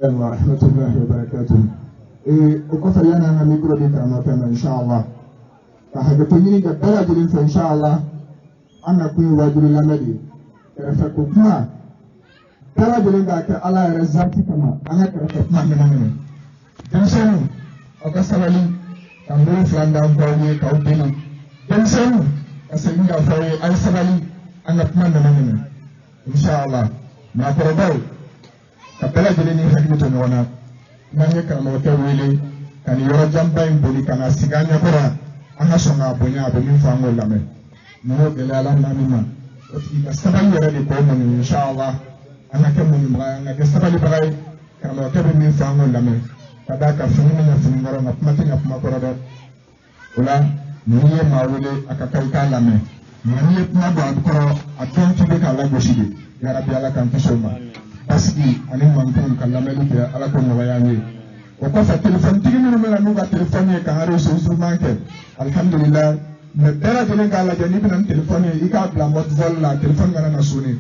ورحمة الله وبركاته. وكفى لنا أن ميكرو دي كما إن شاء الله. فحاجتني جبلا جلين فإن شاء الله أنا كوني واجب لامدي. رفقكما بلا جلين ذاك على رزقي كما أنا كرفقما منامي. جنسون أكسرني كمبر فلاندا فوري كاوبيني. جنسون أسمع فوري أسرني أنا كمان منامي. إن شاء الله ما كرباو. Kapela jeli ni hadi to wana nanye kana wata wele kan yoro jamba imboli kana siganya kora ana songa bonya abo min fango lame no gele ala namima oti ka sabali yere de ko mon inshallah ana ke mon ma na ke sabali bagay kana wata min fango lame kada ka funu na funu ngoro na pamati na pamakora da ula niye mawele akakai ka lame niye pna do akoro atonti be kala goshide ya rabbi ala kan tisoma Paski ani mantum kalamelu ke ala ko ngawayani o ko fa telephone tigi no mela no ga telephone ka haro so manke alhamdulillah me dara jene ga la jeni binam telephone e ka bla mot vol la telephone ngana na suni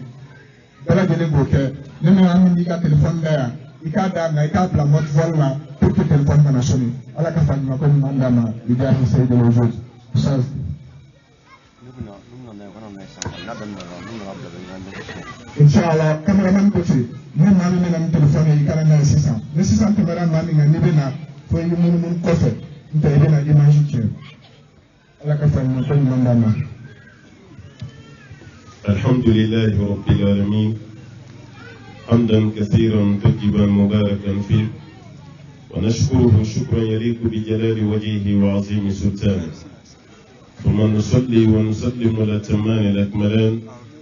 dara jene go ke ne me am ni ga telephone da ya e ka da na e ka bla mot vol la pour que telephone ngana suni ala ka fa ma ko mandama bi da sayyid al-wujud ustaz Inshallah, cameraman kofi, ni mami ni nam telephone yi kana na assistant. Assistant cameraman ni ngani bena fo yi mun kofe. Nta yi na image ki. Ala ka fa ni ko mandama. Alhamdulillah rabbil alamin. Hamdan kathiran tayyiban mubarakan fi. ونشكره شكرا يليق بجلال وجهه وعظيم سلطانه. ثم نصلي ونسلم الأتمان الأكملان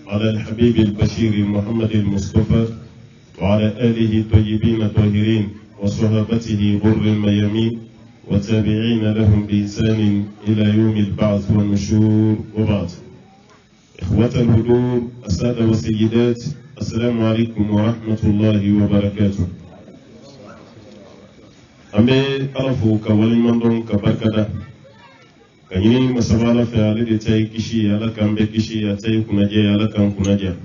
على الحبيب البشير محمد المصطفى وعلى آله الطيبين الطاهرين وصحابته غر الميامين وتابعين لهم بإحسان إلى يوم البعث والنشور وبعد. إخوة الحضور السادة والسيدات السلام عليكم ورحمة الله وبركاته. أمي أرفو كولي مندون كبركة kanyini masabala fe ale de tay kishi ala kambe kishi atay kunaje ala kan kunaja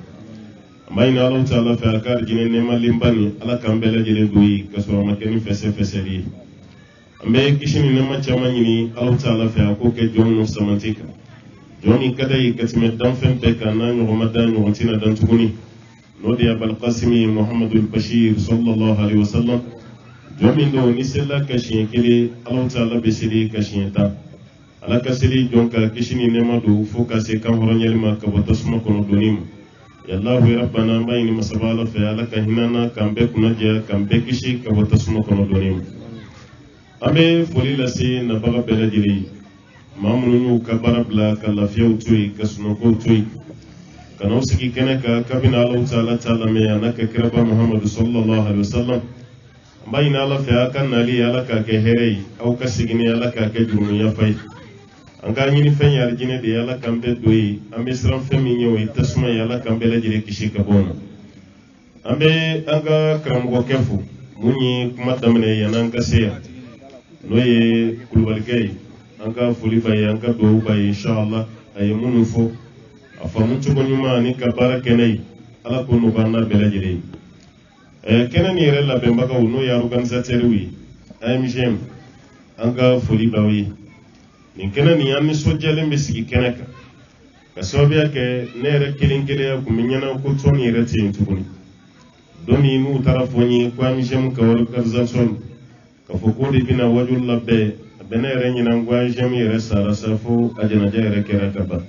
amayna Allah taala fe akar jine ne malimbani ala kambe la jele duyi kaso makeni fese li ambe kishi ni ma chama nyini Allah taala fe ko ke jonno samantika joni kada yi katime dan fen te kana no ramadan no tina dan tuguni no de abul qasimi muhammadul bashir sallallahu alaihi wasallam joni do ni sella kashi kele Allah taala be sili kashi ta ala kasiri jonka kishini nema do foka se kan horonyelma ka botasma kono donim yallahu rabbana bayni masabala fa ala ka hinana kambe kunaja kambe kishi ka botasma kono donim abe folila se na baga bela jiri mamunu ka barabla ka lafiya tuyi ka sunoko tuyi kana usiki kenaka kabina allah taala me anaka kiraba muhammad sallallahu alaihi wasallam bayna ala fa kan nali ala ka ke herei au ka sigini ala ka ke jurumi ya fai anga nyini fen yar jine de yalla kambe doyi ambe sram femi nyoy tasma yalla kambe la jire kishi ka bona ambe anga kramgo kefu munyi kuma tamne yanan kaseya noye kulwalgay anga fuli bay anga do bay inshallah ay munu fo afamu to nyuma ni ka barakenay ala ko no banna bela jire kenen yere la bemba ka no ya organisateur wi ay mijem anga fuli bawi ni kena ni yami sojale mbisiki keneka kasobia ke nere kilinkele ku minyana ko toni rete intuguni doni nu tarafoni kwa mijem ka wor karzanson ka fokodi bina wajul labbe benere nyina ngwa jem yere sara safo ajana jere keraka ba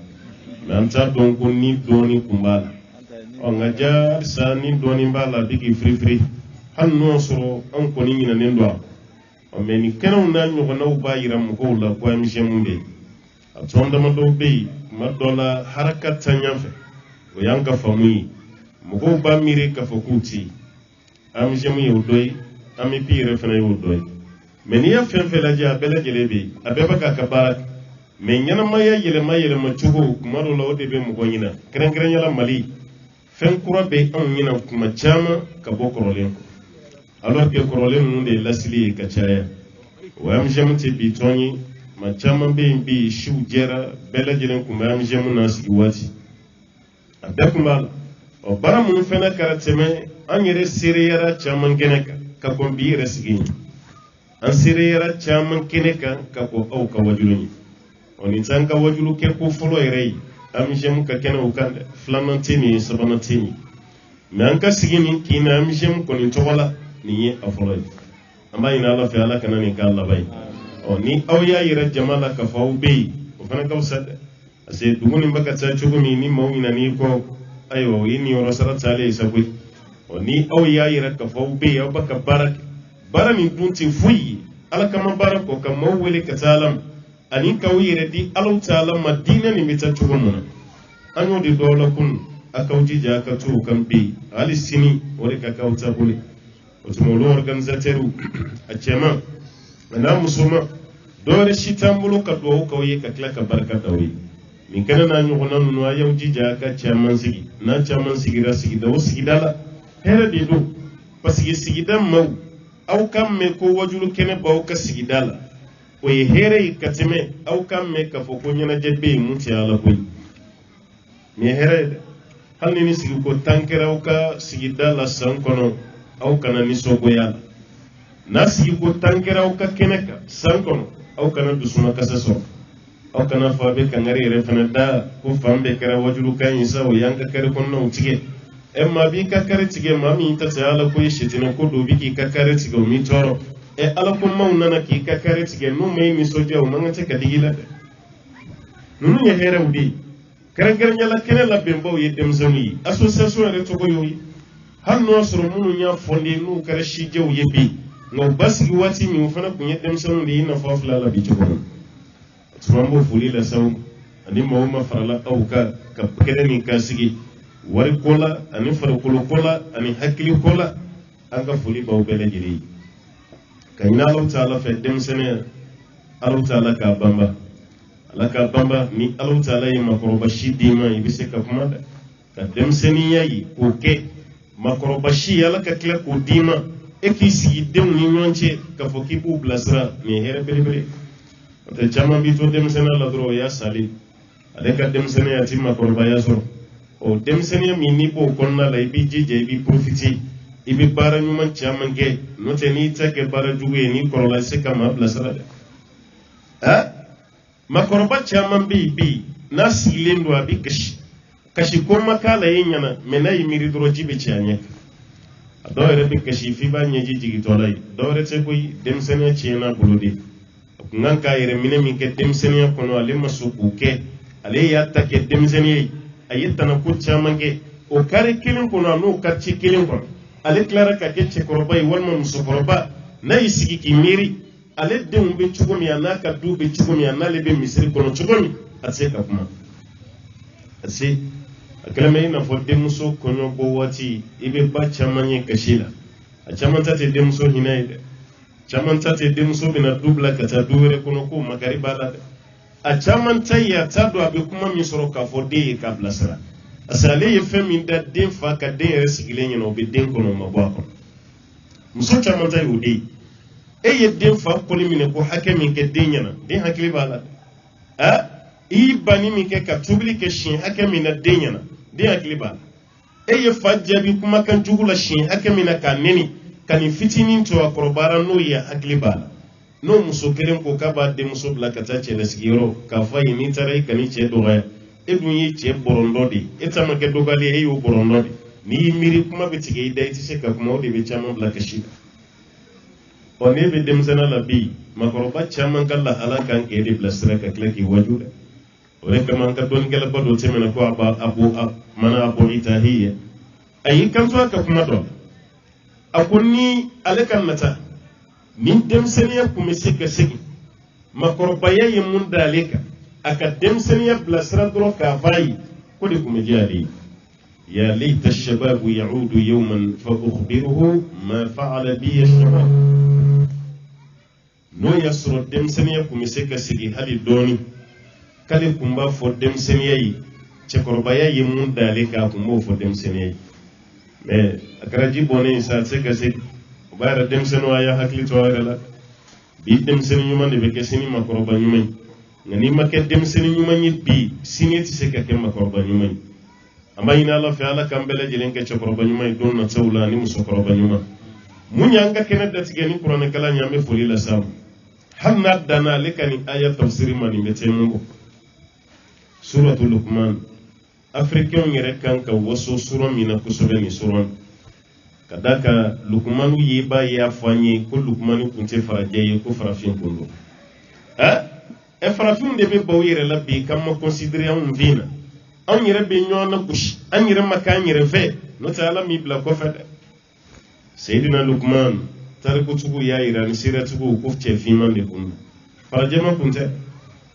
nanta don ko ni doni kumbala o ngaja sa ni doni mbala bigi free hanno soro an ko ni nyina nendo meni kenon na nyogo na uba yiram ko la ko am jembe atonda ma do be ma dola harakat tanyafe o yanka famui mo ko ba mire ka fokuti am jemu yodoy am pire fena yodoy meni ya fen fela ja bela jelebe abeba ka kabarak men nyana maya yele ma chugo kuma do la ode be mo gonyina kren yala mali fen kura be an nyina kuma chama ka bokorolen alors que problème nous de lasili ka chaya wa am jamti bi toni ma chama be shu jera bela jelen kuma am jamu nas iwati abekuma o bara mun fena karateme an yere siriyara chaman geneka ka kon bi resigi an sirera chaman keneka ka ko au ka wajuluni oni tanka wajulu ke ko folo rei am jem ka kena ukande flanantini sabanantini mais an ka sigini kina am jem ko ni togola ni ye afolo amba ina Allah fi ala kana ni ka Allah bay oni aw ya yira jamala ka faw be o fana ka usad ase duguni mbaka ta chugumi ni mawina ni ko ayo yini yoro sara tale sabui oni aw ya yira ka faw be aw baka barak ni dunti fuyi ala kama barako ka mawwele ka talam ani ka yira di alu talam madina ni mita chugumuna anyo di dola kun akawji ja ka tu kan be ali sini wore ka kauta bule otumolo organisateur a chema na musuma dore shi tambulo ka do ka yi ka kla ka barka dawi min kana na nyu gonan no ayaw jija ka chaman sigi na chaman sigi ra sigi da sigi dala hera de do pasigi sigi dam maw aw kam me ko wajulu kene baw ka sigi dala o ye here ka teme aw kam me ka fo ko nyana jebbe muti ala koy me here hal ni sigi ko tankera aw ka sigi dala san kono aw kana ni sogo yala na sigi ko tankera aw ka keneka san kono aw kana dusuma kasa so aw kana fabe kangare refana da ko fambe kara wajulu kan isa o yanka kare konno utige emma bi ka kare tige mami ta ala ko yishitina ko do bi ki ka kare tige mi toro e ala ko mawnana ki ka kare tige no mai mi soje o mangate ka digila nunu ya hera udi karangar nyala kene la bembo yedem zami association re to ko yoyi har no soro munu nya fonde nu kare shije o yebi no basgi wati mi fana kunye dem sanu di na fafla la bi tukono tumambo fuli la saw ani mawma farala awka ka kedani kasigi wari kola ani farkolo kola ani hakili kola anga fuli baw bele jiri kayna Allah taala fe dem sene Allah taala ka bamba ni Allah taala yi makoroba shidima ibise ka kuma ka dem sene yayi ko ke makoroba shi yala ka kila ko dima eki sigi dem ni nyonche ka foki bu blasra ni here bele te chama bi to dem sene la dro ya sali ale ka dem sene ya timma korba ya so o dem sene mi ni bo konna la ibi jije ibi profiti ibi bara nyuma chama nge no te ni take bara juwe ni korola se kama blasra makorba chama bi na silendo abi kashi ko makala yinyana menai miri dro jibe chanye dore be kashi fi ba nyeji jigi tolay dore te koy dem sene chena buludi ngan ka yere mine min ke dem sene kono ale masuku ke ale ya ta ke dem sene ayetta na ko chamange o kare kilin kono no kacci kilin kono ale klara ka ke che korba wal mum sokoroba na isigi ki miri ale dem be chugumi ana ka du be chugumi ana le be misri kono chugumi atse ka kuma atse akalame na fo dem so kono bo wati ibe ba chamanye kashila a chamanta te dem so hinaide chamanta te dem so bina dubla kata duwere kono ko magariba la a chamanta ya tado abe kuma mi soro ka fo de ka blasara asale ye femi da den fa ka den resigile no be den kono mabwa ko muso chamanta yudi e ye den fa ko limine ko hakemi ke den yana den hakili bala i bani mi ke ka tubli ke shin hakemi na den yana den hakili bala e ye fa jabi kuma kan jugula shin hakemi na ka neni kani fitinin to akorobara no ya hakili bala no muso kelen ko ka ba de muso bla kata che la sigiro ka fa yini tare kani che do ga edun yi che borondo di etama ke do gali e yo borondo di ni miri kuma be tige ida iti se ka kuma o de be chama bla kashi o ne be dem sana la bi makoroba chama kala ala kan ke de bla sra ka klaki wajuda o re kama ka don gela ba do temena ko abu mana abu itahiya ayi kan to ka kuma do akunni alakan nata min dem seniya kuma sika sigi makoroba yayi mun daleka aka dem seniya blasra dro ka fayi ko de kuma jali ya laita ash-shabab ya'udu yawman fa ukhbiruhu ma fa'ala bi ash-shabab no yasro dem seniya kuma sika sigi hali doni kale kumba fo dem seniya yi ce koroba yayi mun daleka kuma fo dem seniya yi mais akaraji bone sa sika sigi bayra dem seno ya hakli to wala bi dem seno nyuma de be sini makoroba nyuma ngani make dem seno nyuma ni bi sini ti se ka ke makoroba nyuma amma ina la fa ala kambele jelen ke chokoroba nyuma don na tawla ni musokoroba nyuma munyanga kene datigeni qur'an kala nyame foli la sam hanna dana lekani ayat tafsir mani metemungo suratul luqman africain yere kanka waso sura mina kusobe ni suron kadaka luqmanu yeba ya fanye ko luqmanu kunte faraje ko farafin kundo e farafin de be bawire labbi kam considérer on vina on yere be nyona kush an yere makan yere fe no taala mi bla ko fede sayyidina luqman tariko tugu ya ira ni sira tugu ko fe fiman de kundo faraje ma kunte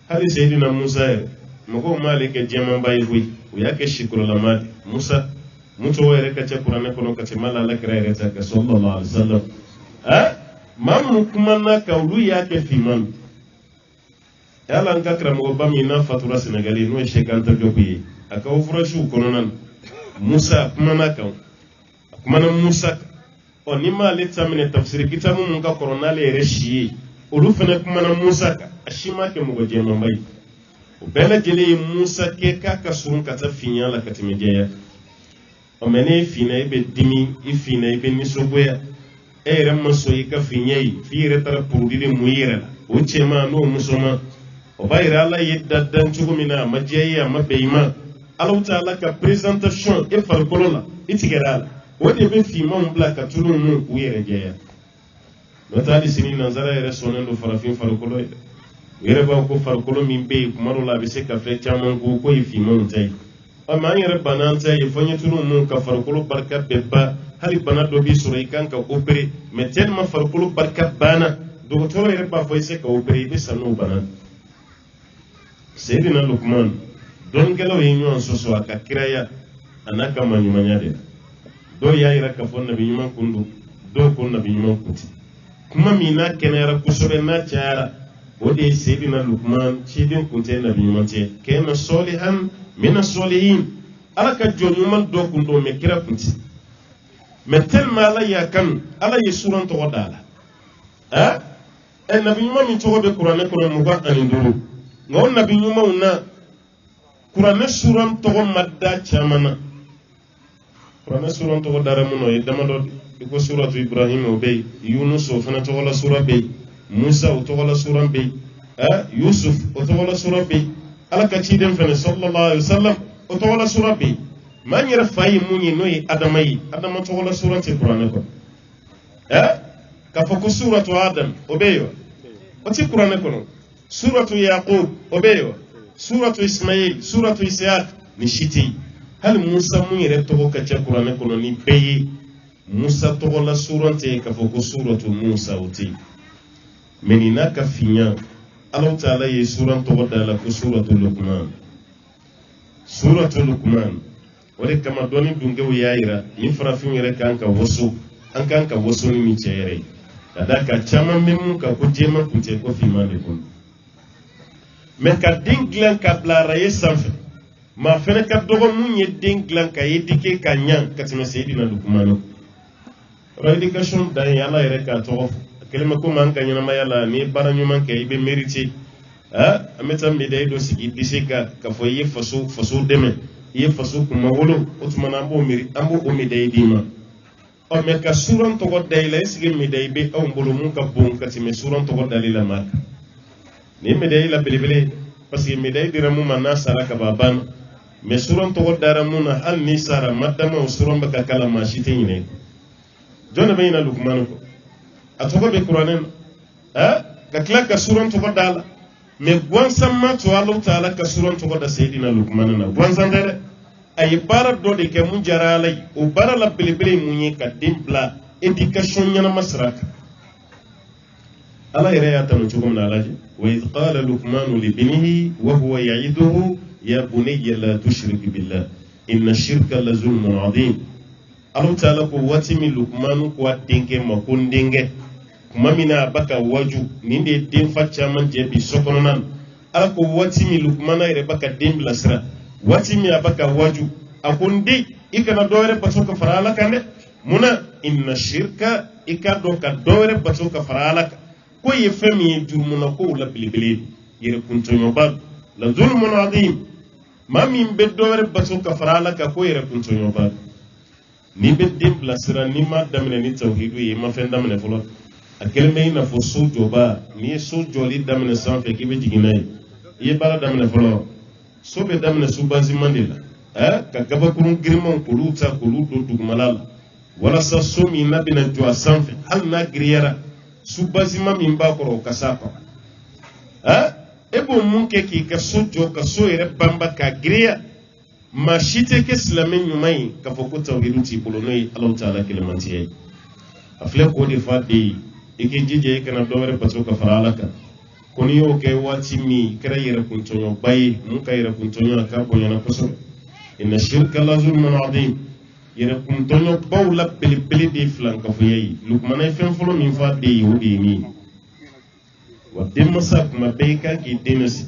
hali sayyidina musa mako malike jaman bayi hui uyake shukuru la mali musa muto were ka qur'an ko no ka mala la kira ta ka sallallahu alaihi wasallam mamu kuma na kaulu yake fiman yala nka kramo bami na fatura senegali no shekanta jokuyi aka ofura shu kononan musa kuma na kan kuma na musa o ni mali tamine tafsir kitabu mun ka koronale reshi olu fene kuma na musa ashima ke mugo jema mai bela jele musa ke kaka sun kata finya la katimejeya o mene fina ibe dimi ifina ibe nisogoya ere maso ika finyai fire tara purdile muira o chema no musoma o bayra la yedda dan chugumina majeya mabeima Allah taala ka presentation e farkolola itigerala o de be fi mon blaka tulu mu uyere jeya no tali sinin nanzara ere sonendo farafin farkolo yere ba ko farkolo min be kumaro la be se ka fe chaman ko ko fi mon tay o ma yere bananta e fonye tulu mu ka farkolo barka bebba hali bana do bi sura ikan ka opere mais tellement farkolo barka bana do to yere ba fo se ka opere be sanu bana sayyidina luqman don gelo yinyo soso aka kiraya anaka manyumanyade do yaira ka fon nabi nyuma kundu do kon nabi nyuma kuti kuma mina kenera kusobe na chara ode sayyidina luqman chidin kunte nabi nyuma te kena solihan min solihin alaka jonyuma do kundo me kira kuti metel mala ya kan ala yesuran to wadala nabi nyuma mi to be qur'an ko mo ba aninduru ngon nabi nyuma una qur'an suran to madda chamana qur'an suran to dara muno e dama do ko suratu ibrahim o be yunus o fana to wala sura be musa o to wala sura be yusuf o to wala sura be ala ka ci dem fene sallallahu alaihi wasallam o to wala sura be man yara fayi munyi noyi adama to wala sura te qur'an ko ka fa ko suratu adam o be yo o ti qur'an ko no suratu yaqub o be yo suratu ismail suratu ishaq ni shiti hal musa mun yere to ka ci qur'an ko no ni be musa to wala surante ka fa ko suratu musa uti menina ka finya Allah taala ye suran to wadala ko suratu luqman wale kama doni dunge yaira ni farafin yere kanka wasu an kanka wasu ni mi chere kada ka chama memu ka ko jema kunte ko fi mande kun me ka dinglan ka blara yesanfe ma fene ka dogo munye dinglan ka yedike ka nyan ka time sayidina luqman education da yalla yere ka to kelma ko man ka nyana mayala ni baranyu man ka ibe mérité ameta mi day do sigi disika ka fo ye faso deme ye faso kuma wolo otuma ambo o mi day dima o me ka suran to godda ila sigi mi day be o mbolo mun ka bon ka ti me suran to godda lila mak ni mi day la belebele parce que mi day dira mu man nasara ka baban me suran to godda ramuna hal ni sara madama o suran baka kala ma shite ne jona bayina lukman ko atogo be qur'anen ka kla ka suran to godda me gwansan ma to Allah ta'ala ka suran to da sayidina luqman na gwansan dare ay bara do de ke mun jaralai o bara la bilibili munye ka dimpla education nyana masraka Allah yare ya tanu chugum na alaji wa iz qala luqman li binihi wa huwa ya'iduhu ya bunayya la tushrik billah inna shirka la zulmun adhim Allah ta'ala ko watimi luqman ko dinge makundinge kuma mina baka waju ninde den facca man je bi sokono nan ala ko wati mi lukmana ire baka den blasra wati mi abaka waju akundi ikana doore batoka farala kane muna inna shirka ikado ka doore batoka farala ko ye fami jurmuna ko la bilibili yere kunto nyobal la zulmun adim ma min be doore batoka farala ka ko yere kunto nyobal ni be dem bilasira ni ma daminɛ ni tawhidu ye ma fɛn daminɛ fɔlɔ a kelen bɛ i n'a fɔ so jɔba n'i ye so jɔli daminɛ sanfɛ k'i bɛ jigin n'a ye i ye baara daminɛ fɔlɔ so bɛ daminɛ subaziman de la ka gabakurun girimanw k'olu ta k'olu don dugumala la walasa so min n'a bɛna jɔ a sanfɛ hali n'a giriyara subaziman min b'a kɔrɔ o ka s'a kɔrɔ e b'o mun kɛ k'i ka so jɔ ka so yɛrɛ banba k'a giriya maa si tɛ kɛ silamɛ ɲuman ye k'a fɔ ko tawhidu t'i bolo n'o ye Alahu Taala kelemantiya ye a filɛ k'o de fɔ a den ye i k'i jija i kana dɔ wɛrɛ bato ka fara Ala kan ko n'i y'o kɛ waati min kɛra yɛrɛkuntɔɲɔba ye mun ka yɛrɛkuntɔɲɔ a k'a bonyana kosɛbɛ inna shirka la zulmun adim yɛrɛkuntɔɲɔbaw la belebele de ye filankafoya ye Lukumana ye fɛn fɔlɔ min fɔ a den ye o de ye nin ye wa denmansa kuma bɛɛ i kan k'i den lasi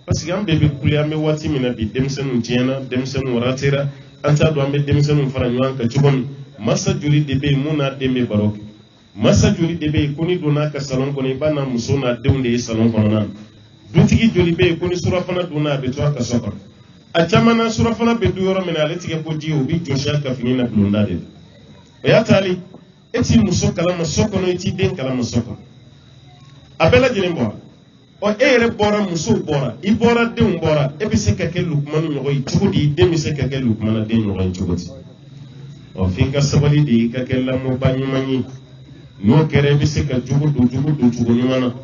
parce que an bɛɛ bɛ kule an bɛ waati min na bi denmisɛnninw tiɲɛna denmisɛnninw ratera an t'a dɔn an bɛ denmisɛnninw fara ɲɔgɔn kan cogo min masa joli de bɛ yen mun n'a den bɛ baro kɛ masa joli de bɛ yen ko ni donna a ka salon kɔnɔ i b'a n'a muso n'a denw de ye salon kɔnɔna dutigi joli bɛ yen ko ni surafana donna a bɛ to a ka so kɔnɔ a caman na surafana bɛ dun yɔrɔ min na ale tigɛ ko ji o bɛ jɔsi a ka fini na bulonda de la o y'a taali e t'i muso kalama so kɔnɔ i t'i den kalama so kɔnɔ a bɛɛ lajɛlen bɔra ɔ e yɛrɛ bɔra musow bɔra i bɔra denw bɔra e bɛ se ka kɛ Lukumanu ɲɔgɔn ye cogo di i den bɛ se ka kɛ Lukumana den ɲɔgɔn ye cogo di ɔ f'i ka sabali de i ka kɛ lamɔba ɲuman ye n'o kɛra i bɛ se ka jogo don cogo ɲuman na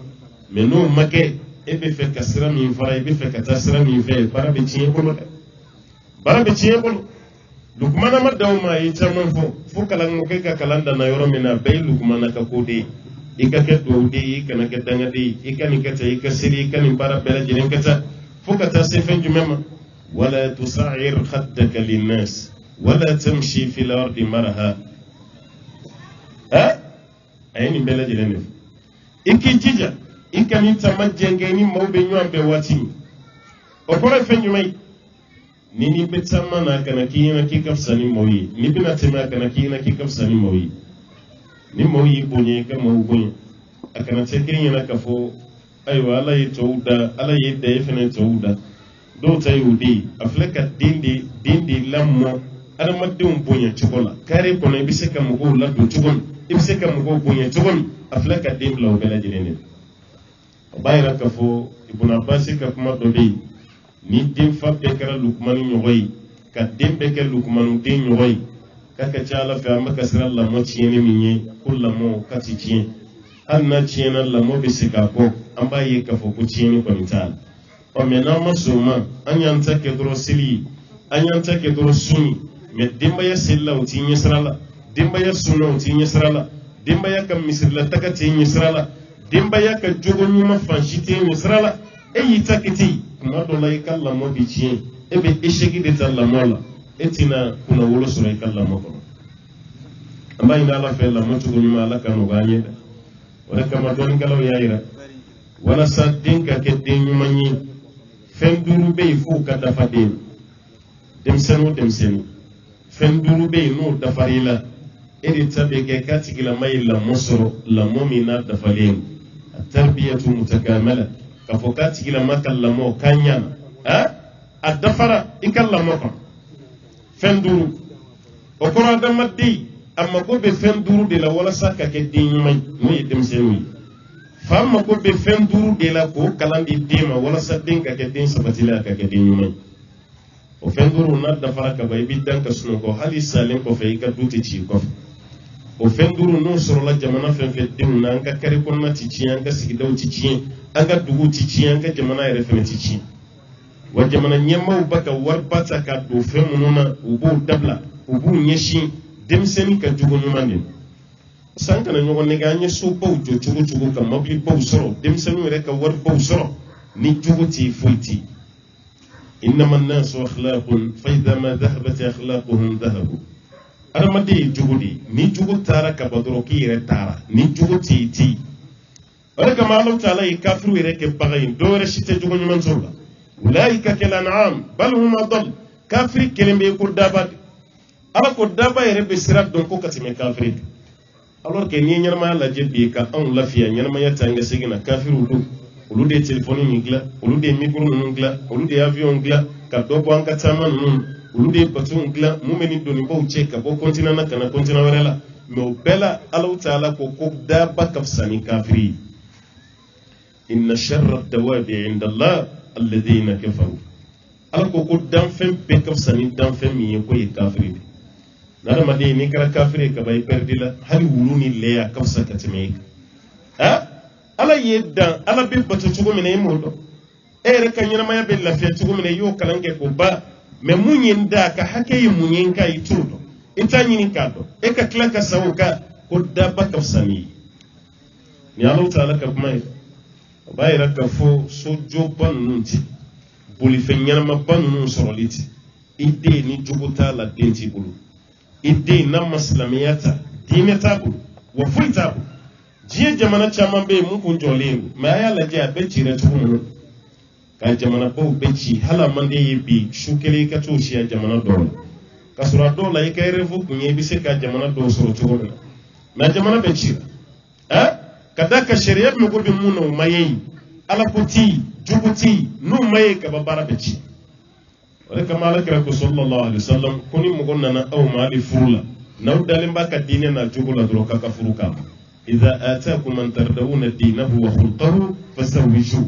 mais n'o ma kɛ e bɛ fɛ ka sira min fara i bɛ fɛ ka taa sira min fɛ baara bɛ tiɲɛ bolo dɛ baara bɛ tiɲɛ bolo Lukumana ma d'aw ma a ye caman fo kalanmɔgɔkɛ ka kalan danna yɔrɔ min na bɛɛ ye Lukumana ka ko de ye i ka kɛ duwawuden ye i kana kɛ dangaden ye i ka nin kɛ tan i ka seli i ka nin baara bɛɛ lajɛlen kɛ tan fo ka taa se fɛn jumɛn ma wala tusa'ir khaddaka linnas wala tamshi fil ardi maraha a ye nin bɛɛ lajɛlen de fɔ i k'i jija i ka nin taama jɛngɛ ni maaw bɛ ɲɔgɔn bɛɛ waati min o kɔrɔ ye fɛn jumɛn ye ni bɛ taama na a kana k'i ɲɛna k'i ka fisa ni maaw ye ni bɛna tɛmɛ a kana k'i ɲɛna k'i ka fisa ni maaw ye ni maaw y'i bonya i ka maaw bonya a kana tɛ kiri ɲɛna k'a fɔ ayiwa ala ye tɔw da ala ye da e fana ye tɔw da dɔw ta y'o de ye a filɛ ka den de lamɔ adamadenw bonya cogo la kare kɔnɔ i bɛ se ka mɔgɔw ladon cogo min i bɛ se ka mɔgɔw bonya cogo min a filɛ ka den bila o bɛɛ lajɛlen de a b'a yira k'a fɔ Ibn Abbas ka kuma dɔ bɛ yen ni den fa bɛɛ kɛra Lukumanu ɲɔgɔn ye ka den bɛɛ kɛ Lukumanu den ɲɔgɔn ye k'a ka ca Ala fɛ an bɛ ka siran lamɔ tiɲɛni min ye ko lamɔ ka ti tiɲɛ hali n'a tiɲɛna lamɔ bɛ se k'a kɔ an b'a ye k'a fɔ ko tiɲɛni kɔni t'a la ɔ mɛ n'an ma sɔn o ma an y'an ta kɛ dɔrɔn seli ye an y'an ta kɛ dɔrɔn sun ye mɛ denbaya seli la o t'i ɲɛ sira la denbaya sunna o t'i ɲɛ sira la denbaya ka misirila taga t'i ɲɛ sira la denbaya ka jogo ɲuman fan si t'i ɲɛ sira la e y'i ta kɛ ten tuma dɔ la i ka lamɔ bɛ tiɲɛ e bɛ échec de ta lamɔ la e tɛna kunna wolo sɔrɔ i ka lamɔ kɔnɔ an b'a ɲini Ala fɛ lamɔ cogo ɲuman Ala ka nɔgɔya an ye dɛ o de kama dɔnnikɛlaw y'a jira walasa den ka kɛ den ɲuman ye fɛn 5 bɛ yen f'o ka dafa den denmisɛnnin o denmisɛnnin fɛn 5 bɛ yen n'o dafar'i la e de ta bɛ kɛ k'a tigilama ye lamɔ sɔrɔ lamɔ min n'a dafalen a tarbiyatu mutakamala k'a fɔ k'a tigilama ka lamɔ k'a ɲana a dafara i ka lamɔ kɔnɔ fɛn 5 o kɔrɔ adamaden a mago bɛ fɛn 5 de la walasa ka kɛ den ɲuman ye n'o ye denmisɛnninw ye fa mago bɛ fɛn 5 de la k'o kalan di den ma walasa den ka kɛ den sabatilen a ka kɛ den ɲuman ye o fɛn 5 n'a dafara ka ban i bɛ dan ka sunɔgɔ hali salen kɔfɛ i ka du tɛ ci i kɔfɛ o fɛn 5 n'o sɔrɔla jamana fɛn fɛn denw na an ka kari kɔnɔna tɛ tiɲɛ an ka sigidaw tɛ tiɲɛ an ka duguw tɛ tiɲɛ an ka jamana yɛrɛ fɛnɛ tɛ tiɲɛ wa jamana ɲɛmaaw b'a ka wariba ta ka don fɛn minnu na u b'o dabila u b'u ɲɛsin denmisɛnnin ka jogo ɲuman de san kana ɲɔgɔn nɛgɛ an ye sobaw jɔ cogo cogo ka mobilibaw sɔrɔ denmisɛnninw yɛrɛ ka waribaw sɔrɔ ni jogo tɛ foyi tɛ innama nnasu akhlaqun fa idha ma dhahabat akhlaquhum dhahabu adamaden ye jogo de ye ni jogo taara ka ban dɔrɔn k'i yɛrɛ taara ni jogo tɛ yen tɛ yen o de kama Alahu Taala ye kafiriw yɛrɛ kɛ baga ye dɔw yɛrɛ si tɛ jogo ɲuman sɔrɔ la ulaika kal an'am bal hum adall kafiri kelen bɛ ko daba de Ala ko daba yɛrɛ bɛ sira dɔn ko ka tɛmɛ kafiri kan alors que n'i ye ɲɛnamaya lajɛ bi ka anw lafiya ɲɛnamaya ta an ka segin na kafiriw don olu de ye telefɔni min dilan olu de ye micro ninnu dilan olu de ye avion dilan ka dɔ bɔ an ka taama ninnu olu de baton gla mumeni doni bo cheka bo continent na kana continent wala me o bela Allah ta'ala ko da bakafsani kafiri inna sharra dawabi inda Allah alladhina kafaru Allah ko dan fem bekafsani dan fem mi ko e kafiri nada made ni kala kafiri ka bay perdila hali wuluni leya kafsa katime ala yeddan ala be batu tugo mine modo ere kan yana maya be lafiya tugo mine yo kalange ko ba me munyin da ka hake yi munyin ka itudo ita nyini kado e ka klaka sawuka ko da bakafsani ni Allah ta'ala ka kuma bay raka fo so joban nunti boli fe nyama banu soroliti ide ni jubuta la denti bulu ide na maslamiyata dine tabu wa full tabu jiye jamana chama be mun kun jolengu ma ya la je abe cire tumu ka jamana bo be ci hala mande yibi shukele ka to shi jamana do kasura do la yake refu kun yibi se ka jamana do soro tumu ma jamana be ci kadaka sharia mu gobe mun no mayi ala poti jubuti no mayi ka babara be ci wala kama alakira ko sallallahu alaihi wasallam kuni mugonna na aw mali furula naw dalin baka dine na jugula dro ka furuka idha ataakum man tardawuna dinahu wa khulqahu fasawiju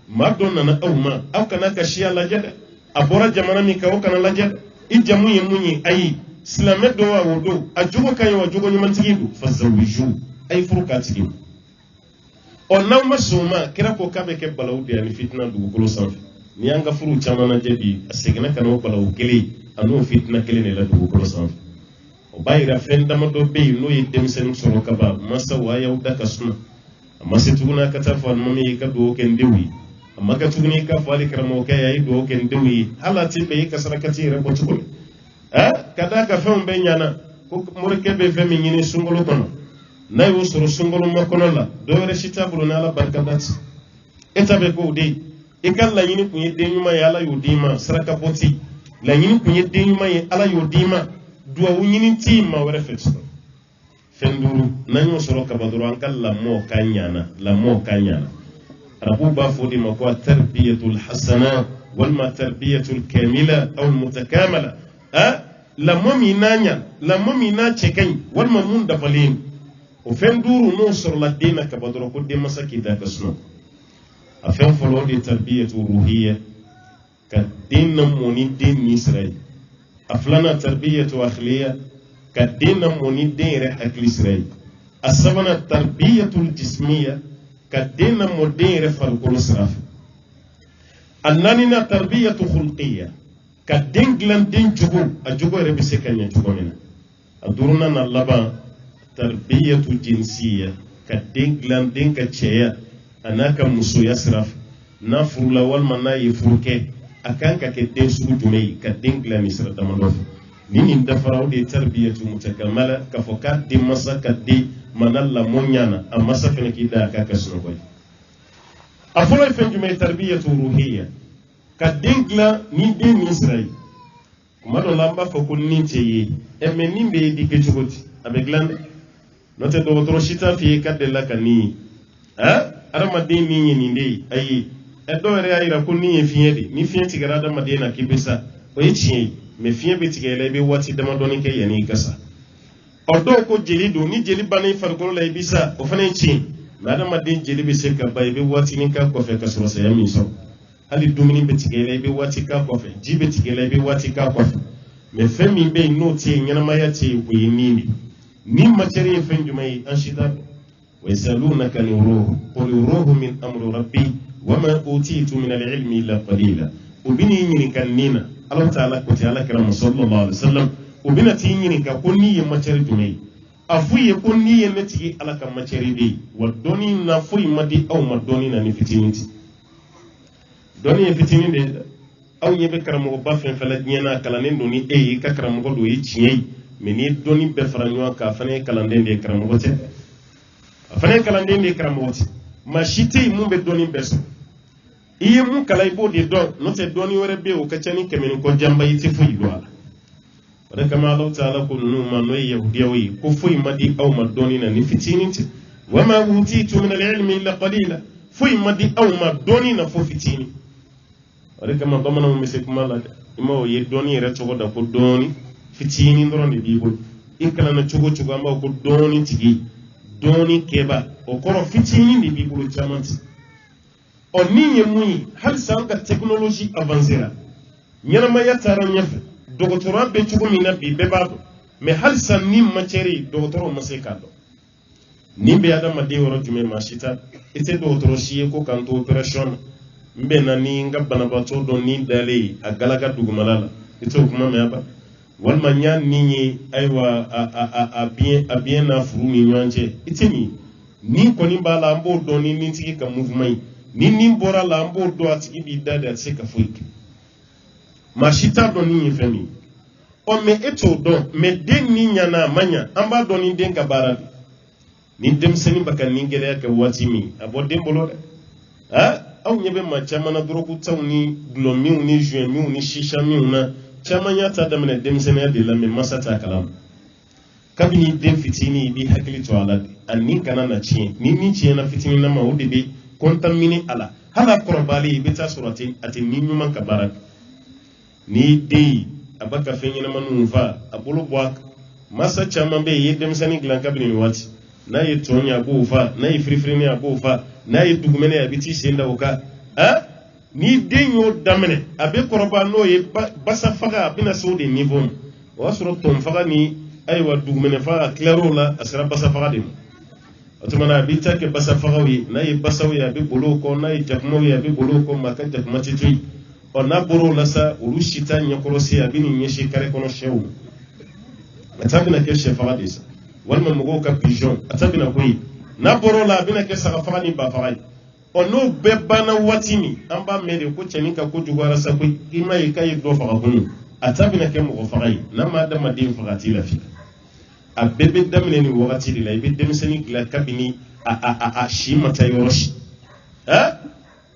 madonna na aw ma aw kana ka shiya lajada abora jamana mi ka kana lajada ijamu yemunyi ayi islame do wa wodo ajugo kayo wajugo nyuma tigidu fasawiju ay furuka tigidu onaw masuma kira ko kabe ke balawdi ani fitna dugu kolo sanfi ni anga furu chamana jebi asegna kana bala ukeli anu fitna kele ne la dugu ko san o bayira fenda ma do be no yedem sen soro kaba masa wa ya uda kasuna amma se tuguna kata fa mami ka do ken dewi amma ka tuguni ka fa ali karamo ka yayi do ken dewi halati be ka sarakati re bo tuguni kada ka fa mbe nyana ko murke be fe mi nyini sungolo kono nay wo soro sungolo makono la do re shitabu na la barkadat etabe ko de ikan la yini kunye denyuma ya ala yodima saraka poti la yini kunye denyuma ya ala yodima duwa wunyini ti ma were fetso fenduru nanyo soro kabaduru ankal la mo kanyana rabu ba fodi ma ko tarbiyatul hasana wal ma tarbiyatul kamila aw mutakamala la mami na chekai wal mamun da falin o fenduru no soro la dina kabaduru ko de masaki da kasno afin folo de tarbiyatu ruhiyya ka dinna moni din Israel aflana tarbiyatu akhliya ka dinna moni din re akli Israel asabana tarbiyatu jismiyya ka dinna modin re farqul saraf annanina tarbiyatu khulqiyya ka dinglan din jugo ajugo re bisekanya jugo mina aduruna na laba tarbiyatu jinsiyya ka dinglan din ka cheya anaka muso yasraf na furula walma na yifuruke akanka ke den sugu jumei ka dingla misra damando nini ndafaraw de tarbiyatu mutakamala ka foka di masaka di manalla monyana amasa fene kida ka kasno koy afula fen jumei tarbiyatu ruhiyya ka dingla ni de misrai kuma do lamba foko ninche yi emme nimbe di ke jugoti abeglande note do tro shita fi kadella kani adamaden ni yini ndey ayi edo re ayira ko ni fiye ni fiye tigara adamaden na kibisa o yichi me fiye be tigele be wati dama doni ke yani gasa odo ko jeli do ni jeli bani farko la ibisa o fane chi me adamaden jeli be se ka bay be wati ni ka ko fe ka so yami so ali dumini be tigele be wati ka ko fe jibe tigele be wati ka ko fe me femi be no ti nyana maya ti ko yini ni materi fen jumai anshida ويسألونك عن الروح قل الروح من أمر ربي وما أوتيت من العلم إلا قليلا وبني ينك النينا الله تعالى كتعالى كرم صلى الله عليه وسلم وبنا تينك كوني يمتر جمعي أفوي كوني ينتي على كمتر دي ودوني نفوي مدي أو مدوني نفتينتي دوني يفتيني دي أو يبي كرم وبافن فلدنينا كلانين دوني أي كرم وقلو يتشيني مني دوني بفرانيوا كافني كلاندين دي كرم وقلو afane kalande ne kramoti mashite mumbe doni beso iye mun kala ibo de don no te doni wore be o kachani kemen ko jamba yiti fu idwa wala kama Allah ta'ala ko nunu ma no yahudiyawi ko fu madi aw ma doni na ni fitininti wama utitu min al-ilmi illa qalila fu madi aw ma doni na fu fitini wala kama bamana mu mese kuma la ima o ye dɔɔni yɛrɛ cogo da ko dɔɔni fitinin dɔrɔn de b'i bolo i kalanna cogo cogo an b'a ko dɔɔni tigi dɔɔni kɛba o kɔrɔ fitinin de b'i bolo caman ti ɔ min ye mun ye halisa an ka technologie avancera ɲɛnamaya taara ɲɛfɛ dɔgɔtɔrɔya bɛ cogo min na bi bɛɛ b'a dɔn mais halisa ni matière ye dɔgɔtɔrɔw ma se k'a dɔn nin bɛ adamaden yɔrɔ jumɛn maa si ta i tɛ dɔgɔtɔrɔ si ye ko k'an to opération na n bɛ na ni n ka banabaatɔ dɔ ni dalen ye a galaka dugumala la i t'o kuma mɛn a ba walima n y'a nin ye ayiwa a biyɛn n'a furu ni ɲɔgɔn cɛ i tɛ nin ye nin kɔni b'a la an b'o dɔn ni nin tigi ka mouvement ye ni nin bɔra la an b'o dɔn a tigi b'i da de a tɛ se ka foyi kɛ maa si t'a dɔn nin ye fɛn min ye ɔ mɛ e t'o dɔn mɛ den ni ɲana a ma ɲa an b'a dɔn ni den ka baara de ni denmisɛnnin bɛ ka nin gɛlɛya kɛ waati min a bɔ den bolo dɛ aw ɲɛ bɛ maa caman na dɔrɔgutaw ni gulɔminw ni zuwɛminw ni sisamiw na caman y'a ta daminɛ denmisɛnninya de la mɛ masa t'a kalama kabini den fitinin i b'i hakili to a la de a nin kana na tiɲɛ ni min tiɲɛna fitinin na ma o de bɛ contaminer a la hali a kɔrɔbalen i bɛ taa sɔrɔ a tɛ nin ɲuman ka baara kɛ ni den a b'a ka fɛn ɲɛnamaninw fa a bolo bɔ a kan masa caman bɛ yen i ye denmisɛnnin dilan kabini nin waati n'a ye tɔn ye a b'o fa n'a ye firifirini a b'o fa n'a ye dugumɛnɛ a bɛ t'i sen da o kan ni den y'o daminɛ a bɛ kɔrɔbaya n'o ye basa faga a bɛna se o de niveau ma o y'a sɔrɔ tɔn faga ni ayiwa dugumɛnɛ faga a tilar'o la a sera basa faga de ma o tuma na a bɛ taa kɛ basa fagaw ye n'a ye basaw ye a bɛ boli o kɔ n'a ye jakumaw ye a bɛ boli o kɔ maa ka jakuma tɛ to yen ɔ n'a bɔra o la sa olu si t'a ɲɛkɔrɔsi a bɛ nin ɲɛsin kare kɔnɔ sɛw ma a ta bɛna kɛ sɛ faga de sa walima mɔgɔw ka pigeon a ta bɛna ko ye n'a bɔra o la a bɛna kɛ saga faga ni ba faga ye ɔ n'o bɛɛ banna waati min an b'a mɛn de ko cɛnin ka ko juguyara sa koyi i m'a ye k'a ye dɔ faga kunu a ta bɛna kɛ mɔgɔ faga ye n'a ma adamaden faga a t'i lafiya a bɛɛ bɛ daminɛ nin wagati de la i bɛ denmisɛnnin dilan kabini a si ma taa yɔrɔ si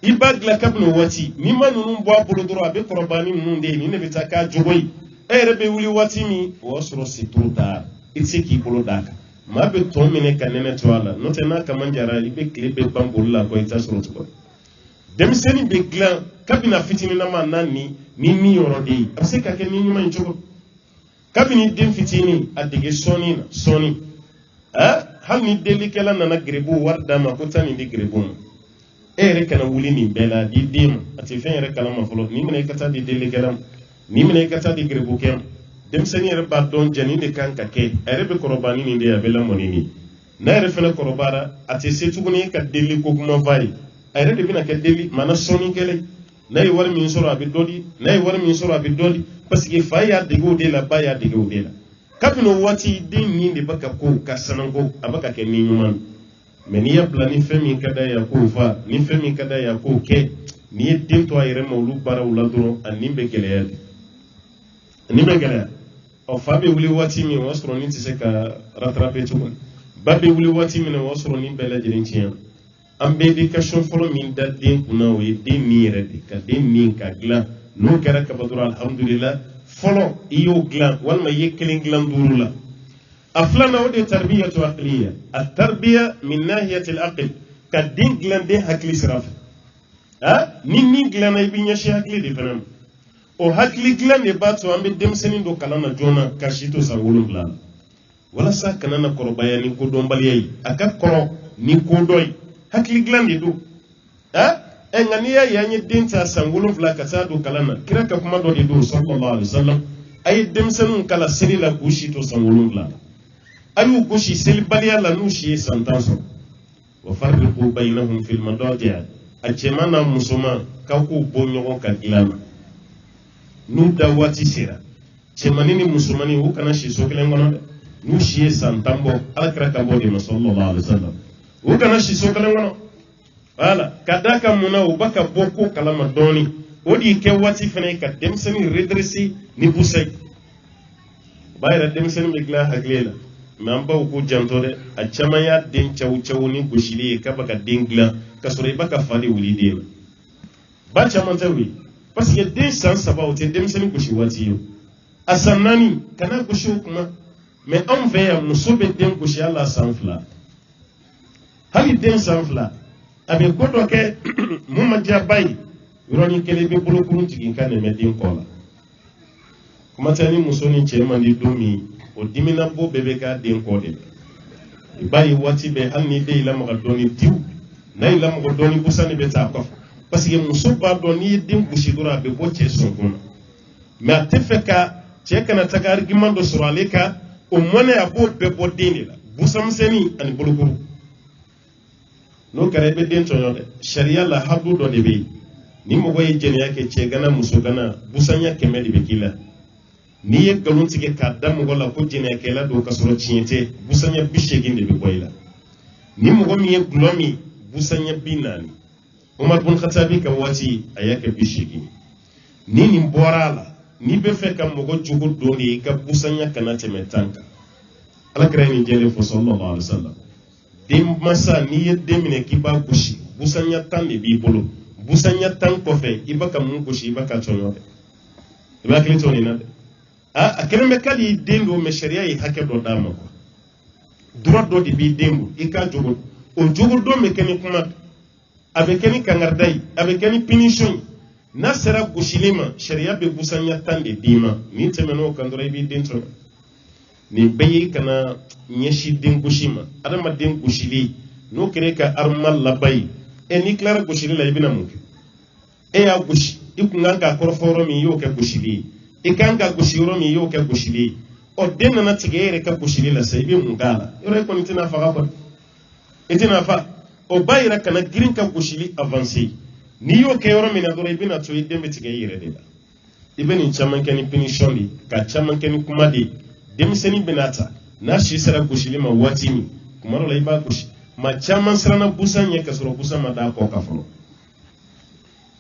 i b'a dilan kabini o waati n'i ma ninnu bɔ a bolo dɔrɔn a bɛ kɔrɔbaya ni ninnu de ye nin de bɛ taa k'a jogo ye e yɛrɛ bɛ wuli waati min o y'a sɔrɔ situru da i tɛ se k'i bolo d'a kan maa bɛ tɔn minɛ ka nɛnɛ to a la n'o tɛ n'a kama jara i bɛ tile bɛɛ ban boli la kɔ i t'a sɔrɔ cogo denmisɛnnin bɛ dilan kabini a fitininama n'a ni yɔrɔ de ye a bɛ se ka kɛ ni ɲuman ye cogo kabini den fitinin a dege sɔɔni na sɔɔni hali ni delikɛla nana gerebu wari d'a ma ko taa nin di gerebu ma e yɛrɛ kana wuli nin bɛɛ la di den ma a tɛ fɛn yɛrɛ kalama fɔlɔ nin minɛ i ka taa di delikɛla ma nin minɛ i ka taa di gerebukɛ ma denmisɛnnin yɛrɛ b'a dɔn jɛnin de kan ka kɛ a yɛrɛ bɛ kɔrɔbaya ni nin de ye a bɛ lamɔ ni nin n'a yɛrɛ fana kɔrɔbayara a tɛ se tuguni ka deli ko kuma f'a ye a yɛrɛ de bɛna kɛ deli maana sɔnnikɛla n'a ye wari min sɔrɔ a bɛ dɔ di n'a ye wari min sɔrɔ a bɛ dɔ di parce que fa y'a dege o de la ba y'a dege o de la kabini o waati den nin de bɛ ka ko ka sanango a bɛ ka kɛ ni ɲuman mɛ n'i y'a bila ni fɛn min ka d'a ye a k'o fa ni fɛn min ka d'a ye a k'o kɛ n'i ye den to a yɛrɛ ma olu baaraw la dɔrɔn a nin bɛ gɛlɛya de nin bɛ gɛlɛya ɔ fa bɛ wuli waati min o y'a sɔrɔ nin tɛ se ka rattraper tuguni ba bɛ wuli waati min na o y'a sɔrɔ nin bɛɛ lajɛlen tiɲɛna an bɛ éducation fɔlɔ min da den kunna o ye den nin yɛrɛ de ka den nin ka dilan n'o kɛra kaba dɔrɔn alhamdulillah fɔlɔ i y'o dilan walima i ye kelen dilan duuru la a filanan o de ye tarbiyatu aqliya a tarbiya min nahiyati al-aql ka den dilan den hakili sira fɛ ni min dilanna i bɛ ɲɛsin hakili de fana ma o hakili dilan de b'a to an bɛ denmisɛnnin dɔ kalan na joona ka si to san 7 la walasa kana na kɔrɔbaya ni kodɔnbaliya ye a ka kɔrɔ ni kodɔn ye hakili dilan de don nka n'i y'a ye an ye den ta san 7 ka taa don kalan na kira ka kuma dɔ de don sallallahu alaihi wasallam a ye denmisɛnninw kala seli la k'u si to san 7 la a y'u gosi selibaliya la n'u si ye san 10 sɔrɔ wa farriqu baynahum fil madaji' a cɛman n'a musoman k'aw k'u bɔ ɲɔgɔn ka dilan na n'u da waati sera cɛmannin ni musomannin u kana si so kelen kɔnɔ dɛ n'u si ye san 10 bɔ alakira ka bɔ de ma sallallahu alaihi wasallam u kana si so kelen kɔnɔ voilà ka d'a kan mun na u b'a ka bɔ ko kalama dɔɔni o de kɛ waati fana ye ka denmisɛnnin redresser ni busa ye o b'a yɛrɛ denmisɛnnin bɛ dilan hakili la mɛ an baw ko janto dɛ a caman y'a den caw ni gosili ye k'a bɛ ka den dilan ka sɔrɔ i b'a ka fa de wuli den na ba caman tɛ wuli parce que den san 3 o tɛ denmisɛnnin gosi waati ye a san 4 kana gosi o kuma mɛ anw fɛ yan muso bɛ den gosi hali a san 2 hali den san 2 a bɛ ko dɔ kɛ mun ma diya ba ye yɔrɔnin kelen i bɛ bolokurun tigɛ ka nɛmɛ den kɔ la kuma tani muso ni cɛ man di don min o diminabɔ bɛɛ bɛ k'a den kɔ de i b'a ye waati bɛɛ hali ni den y'i lamaga dɔɔni diw n'a y'i lamaga dɔɔni busan de bɛ taa kɔfɛ parce que muso b'a dɔn n'i ye den gosi dɔrɔn a bɛ bɔ cɛ sɔnkun na mais a tɛ fɛ ka cɛ kana taga argument dɔ sɔrɔ ale kan o mɔnɛ a b'o bɛɛ bɔ den de la busanmisɛnnin ani bolokuru n'o kɛra i bɛ den tɔɲɔ dɛ sariya la hadu dɔ de bɛ yen ni mɔgɔ ye jɛnɛya kɛ cɛ gana muso gana busanya 100 de bɛ k'i la n'i ye nkalon tigɛ k'a da mɔgɔ la ko jɛnɛyakɛla don ka sɔrɔ tiɲɛ tɛ busanya 80 de bɛ bɔ i la ni mɔgɔ min ye gulɔ min busanya 40 Umar bin Khattabi ka waati a y'a kɛ 80 ni nin bɔra a la n'i bɛ fɛ ka mɔgɔ jogo don de i ka busanya kana tɛmɛ 10 kan Alakira ye nin jɛlen fɔ sallallahu alaihi wasallam den masa n'i ye den minɛ k'i b'a gosi busanya 10 de b'i bolo busanya 10 kɔfɛ i b'a ka mun gosi i b'a ka tɔɲɔ dɛ i b'a hakili to nin na dɛ a kɛlen bɛ k'ale den don mais sariya ye hakɛ dɔ d'a ma droit dɔ de b'i den bolo i k'a jogo o jogo don bɛ kɛ ni kuma a bɛ kɛ ni kangarida ye a bɛ kɛ ni punition ye n'a sera gosili ma sariya bɛ busanya 10 de d'i ma ni tɛmɛn'o kan dɔrɔn i b'i den tɔɲɔ nin bɛɛ ye kana ɲɛsin den gosi ma adamaden gosili n'o kɛra ka arma laban ye n'i tilara gosili la i bɛna mun kɛ e y'a gosi i kun kan k'a kɔrɔfɔ yɔrɔ min i y'o kɛ gosili ye i kan ka gosi yɔrɔ min i y'o kɛ gosili ye ɔ den nana tigɛ e yɛrɛ ka gosili la sa i bɛ mun k'a la yɔrɔ i kɔni tɛna faga kɔni i tɛna fa o b'a yira kana girin ka gosili avancer n'i y'o kɛ yɔrɔ min na dɔrɔn i bɛna to i den bɛ tigɛ i yɛrɛ de la i bɛ nin caman kɛ ni punition de ka caman kɛ ni kuma de denmisɛnnin bɛna ta n'a si sera gosili ma waati min kuma dɔ la i b'a gosi ma caman siranna busan ɲɛ ka sɔrɔ busan ma d'a kɔ ka fɔlɔ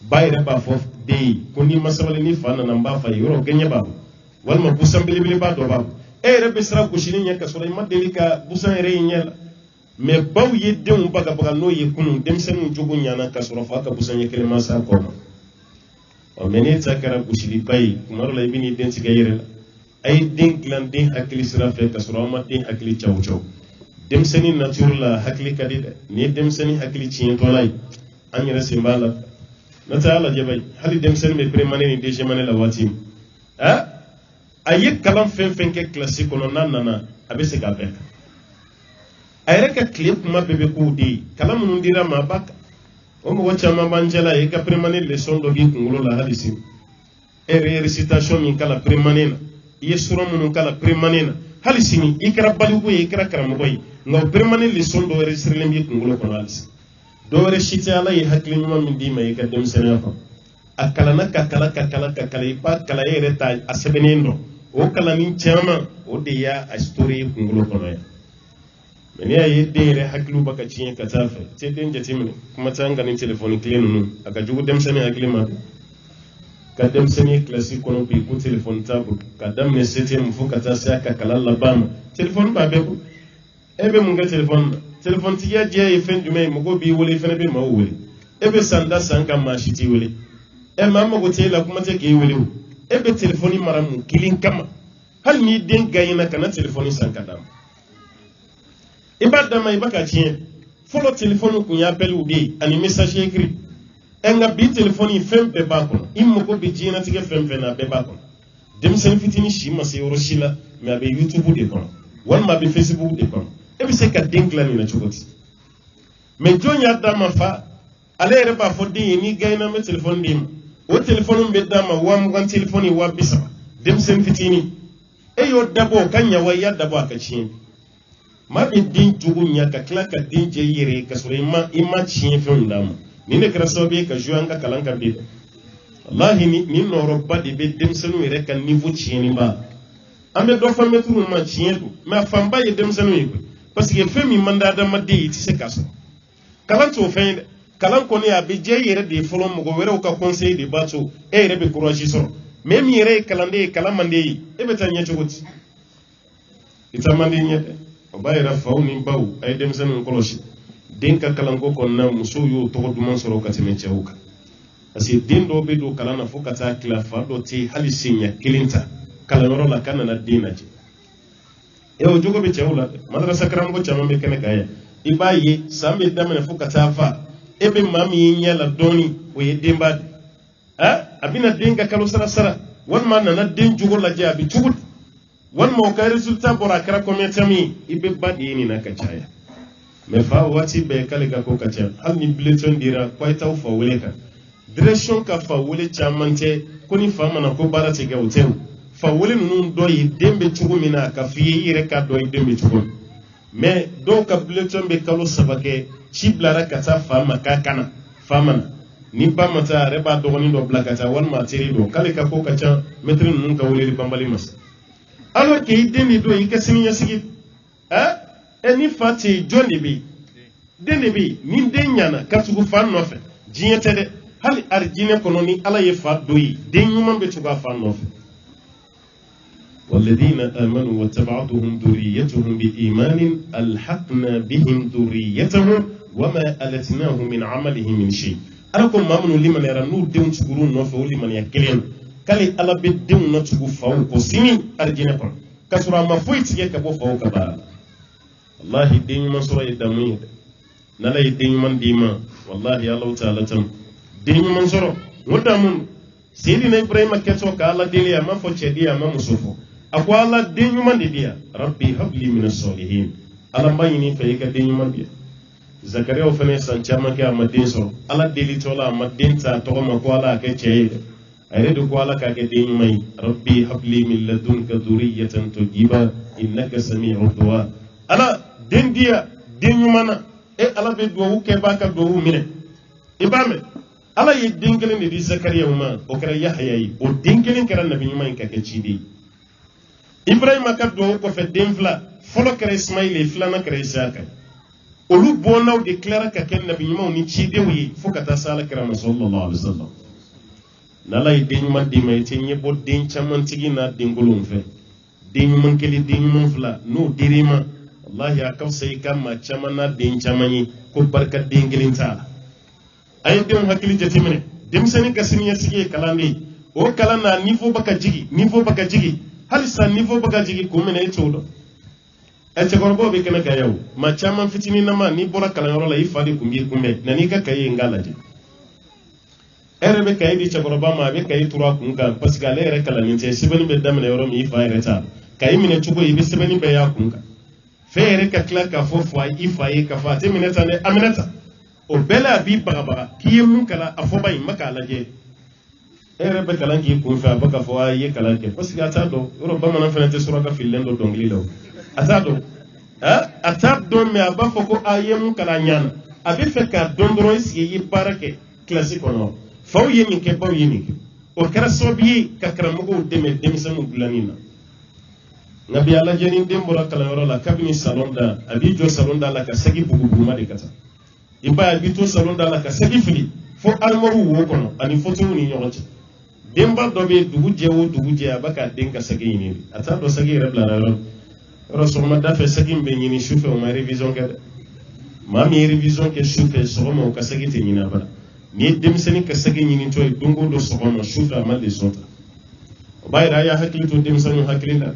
ba yɛrɛ b'a fɔ den ye ko n'i ma sabali ni fa nana n b'a fa ye yɔrɔ gɛɲɛ b'a bolo walima busan belebeleba dɔ b'a bolo e yɛrɛ bɛ siran gosili ɲɛ ka sɔrɔ i ma deli ka busan yɛrɛ ye ɲɛ la mais baw ye denw bagabaga n'o ye kunun denmisɛnninw jogo ɲana ka sɔrɔ fa ka busan ɲɛ kelen ma s'a kɔ ma ɔ mais n'e ta kɛra gosiliba ye kuma dɔ la i bɛ n'i den tigɛ i yɛrɛ la a ye den dilan den hakili sira fɛ ka sɔrɔ aw ma den hakili caw caw denmisɛnnin nature la hakili ka di dɛ nin ye denmisɛnnin hakili tiɲɛtɔla ye an yɛrɛ sen b'a la n'o tɛ a lajɛ ba ye hali denmisɛnnin bɛ prémané ni deuxième année la waati min a ye kalan fɛn fɛn kɛ kilasi kɔnɔ n'a nana a bɛ segin a bɛɛ kan a yɛrɛ ka tile kuma bɛɛ bɛ k'o de ye kalan minnu dira ma a b'a kan o mɔgɔ caman b'an cɛla ye i ka prémané leçon dɔ k'i kunkolo la hali sini e yɛrɛ ye récitation min k'a la prémané na i ye sura minnu k'a la prémané na hali sini i kɛra baliku ye i kɛra karamɔgɔ ye nka o prémané leçon dɔ wɛrɛ sirilen b'i kunkolo kɔnɔ hali sini dɔ wɛrɛ si tɛ ala ye hakili ɲuman min d'i ma i ka denmisɛnninya kɔnɔ a kalanna ka kala ka kala ka kala i b'a kala e yɛrɛ ta a sɛbɛnnen dɔn o kalanni caman o de y'a story ye kunkolo kɔnɔ yan mais n'i y'a ye den yɛrɛ hakiliw bɛ ka tiɲɛ ka taa fɛ tɛ den jateminɛ kuma tɛ an ka nin telefɔni tile ninnu a ka jugu denmisɛnnin hakili ma ka denmisɛnnin kilasi kɔnɔ bi ko telefɔni t'a bolo ka daminɛ septième fo ka taa se a ka kalan laban ma telefɔni b'a bɛɛ bolo e bɛ mun kɛ telefɔni na telefɔntigiya diya ye fɛn jumɛn ye mɔgɔw b'i wele i fana bɛ maaw wele e bɛ san da san kan maa si t'i wele maa mago tɛ e la kuma tɛ k'e wele o e bɛ telefɔni mara mun kelen kama hali n'i den gagné kana telefɔni san ka d'a ma i b'a d'a ma i b'a ka tiɲɛ fɔlɔ telefɔni kun ye appel de ye ani message écrit nka bi telefɔni fɛn bɛɛ b'a kɔnɔ i mago bɛ diɲɛlatigɛ fɛn fɛn na a bɛɛ b'a kɔnɔ denmisɛnnin fitinin si ma se yɔrɔ si la mais a bɛ YouTube de kɔnɔ walima a bɛ Facebook de kɔnɔ e bɛ se ka den dilan nin na cogo di mais jɔn y'a d'a ma fa ale yɛrɛ b'a fɔ den ye n'i gagné na n bɛ telefɔni d'i ma o telefɔni bɛ d'a ma 20,000 telefɔni 30,000 denmisɛnnin fitinin e y'o dabɔ o ka ɲa wa i y'a dabɔ a ka tiɲɛ maa bɛ den jogo ɲa ka tila ka den jɛ i yɛrɛ ye ka sɔrɔ i ma tiɲɛ fɛnw d'a ma nin de kɛra sababu ye ka jouer an ka kalan kan bi wallahi nin nɔrɔba de bɛ denmisɛnninw yɛrɛ ka niveau tiɲɛni ba an bɛ dɔ fɔ maître ma tiɲɛ don mais a fanba ye denmisɛnninw ye koyi parce que fɛn min man di adamaden ye i tɛ se k'a sɔrɔ kalan t'o fɛn ye dɛ kalan kɔni a bɛ diya i yɛrɛ de ye fɔlɔ mɔgɔ wɛrɛw ka conseil de b'a to e yɛrɛ bɛ courage sɔrɔ mais min yɛrɛ ye kalanden ye kalan man di ye e bɛ taa ɲɛ cogo di i taa man di ɲɛ dɛ o b'a yira faw ni baw a ye denmisɛnninw kɔlɔsi den ka kalanko kɔnɔna musow y'o tɔgɔ duman sɔrɔ ka tɛmɛ cɛw kan parce que den dɔw bɛ don kalan na fo ka taa tila fa dɔ tɛ hali senya kelen ta kalanyɔrɔ la ka nana den lajɛ o jogo bɛ cɛw la dɛ madrasa karamɔgɔ caman bɛ kɛnɛ kan yan i b'a ye san bɛ daminɛ fo ka taa fa e bɛ maa min ye ɲɛ la dɔɔni o ye denba de a bɛna den ka kalo sara sara walma nana den jugo lajɛ a bɛ cogo di walima o ka résultat bɔra a kɛra combien temps min i bɛ ba de ɲini na ka caya mais fa waati bɛɛ k'ale ka ko ka ca hali ni bulletin dira ko a ye taa fa wele kan direction ka fa wele caman tɛ ko ni fa mana ko baara tɛ kɛ o tɛ o fa wele ninnu dɔ ye den bɛ cogo min na ka f'i ye i yɛrɛ k'a dɔn i den bɛ cogo min mais dɔw ka bulletin bɛ kalo 3 kɛ ci bilara ka taa fa ma k'a kana fa ma na ni ba ma taa a yɛrɛ b'a dɔgɔnin dɔ bila ka taa walima a teri dɔ k'ale ka ko ka ca maître ninnu ka weleli banbali ma se alors que i den de don i ka siniɲɛsigi ni fa tɛ yen jɔn de bɛ yen den de bɛ yen ni den ɲana ka tugu fa nɔfɛ diɲɛ tɛ dɛ hali arijinɛ kɔnɔ ni ala ye fa dɔ ye den ɲuman bɛ tugu a fa nɔfɛ والذين آمنوا واتبعتهم ذريتهم بإيمان ألحقنا بهم ذريتهم وما ألتناهم من عملهم من شيء أراكم ما من لمن يرى نور دون تقولون نوفه لمن يكلم كالي ألا بدون نتقو فاو كسيني أرجينكم كسر ما فويت يكبو فاو كبار والله الدين من سورة الدمير نلا الدين من ديما والله الله تعالى تم دين من سورة ودامون سيدنا إبراهيم كتو كالا ديليا ما فوتشديا ما مسوفو أقوى الله دين من ديا ربي هب لي من الصالحين ألا ما يني فيك دين من ديا زكريا وفني سانشاما كي أما دين سورة ألا ديلي تولا أما دين تا توما كوالا كتشيد أريد كوالا كدين ماي ربي هب لي من لدنك ذرية طيبة إنك سميع الدعاء ألا دين ديا دين يمانا ألا بدوه كباك دوه منه إبامه ألا يدين كلين دي زكريا وما وكرا يحيى ودين كلين كرا نبي يماين كتشيدي إبراهيم كدوه كفى دين فلا فلو كرا إسماعيل فلا نكرا إسحاق olu bonaw declara ka ken nabi nyuma ni cidew yi fukata sala kira sallallahu alaihi wasallam nala yi den man di may tenye bo den chaman tigi na dingolum fe den man keli den man fla no dirima wallahi akaw say kam ma chaman na den chamani ko barka dengelin ta ay dem hakili jatimene dem seni kasiniya sige kalandi o kalana niveau baka jigi halisa niveau baka jigi ko mena e todo ece korbo be kana kayaw ma chaman fitini na ma ni bora kala yoro la ifadi kumbe nani ka kayi ngalaje erebe kayi di chakoroba ma be kayi tura kunga parce que ale ere kala ninte sibeni be damene yoro mi ifa ereta kayi mine chugo ibe sibeni be ya kunga fe ere ka kla ka fofo ifa yi ka fa te mineta ne aminata o bela bi baga kiye mun kala afoba yi maka alaje erebe kala ngi kun fa baka fo ayi kala ke parce que ata do yoro ba mana fenete sura ka filendo dongli law ata don me aba foko ayem kala nyana abe fe ka dondoro isi yi barake classique ono faw yemi ke baw yemi ke o kara sobi ka karamugo deme sanu bulanina nabi ala jeni dembora kala yoro la kabini salonda abi jo salonda la ka sagi bugu buma de kata iba abi to salonda la ka sagi fili fo almaru wo kono ani foto ni nyoti demba dobe dugu je abaka denka sagi ni ata do sagi rebla ro Rasulullah dafa sagin be nyini shufe o ma révision ke ma mi révision ke shufe so mo ka sagite nyina ba ni dem seni ka sagin nyini to dungo do so mo shufe ma de sota o bayra ya hakili to dem senu hakili da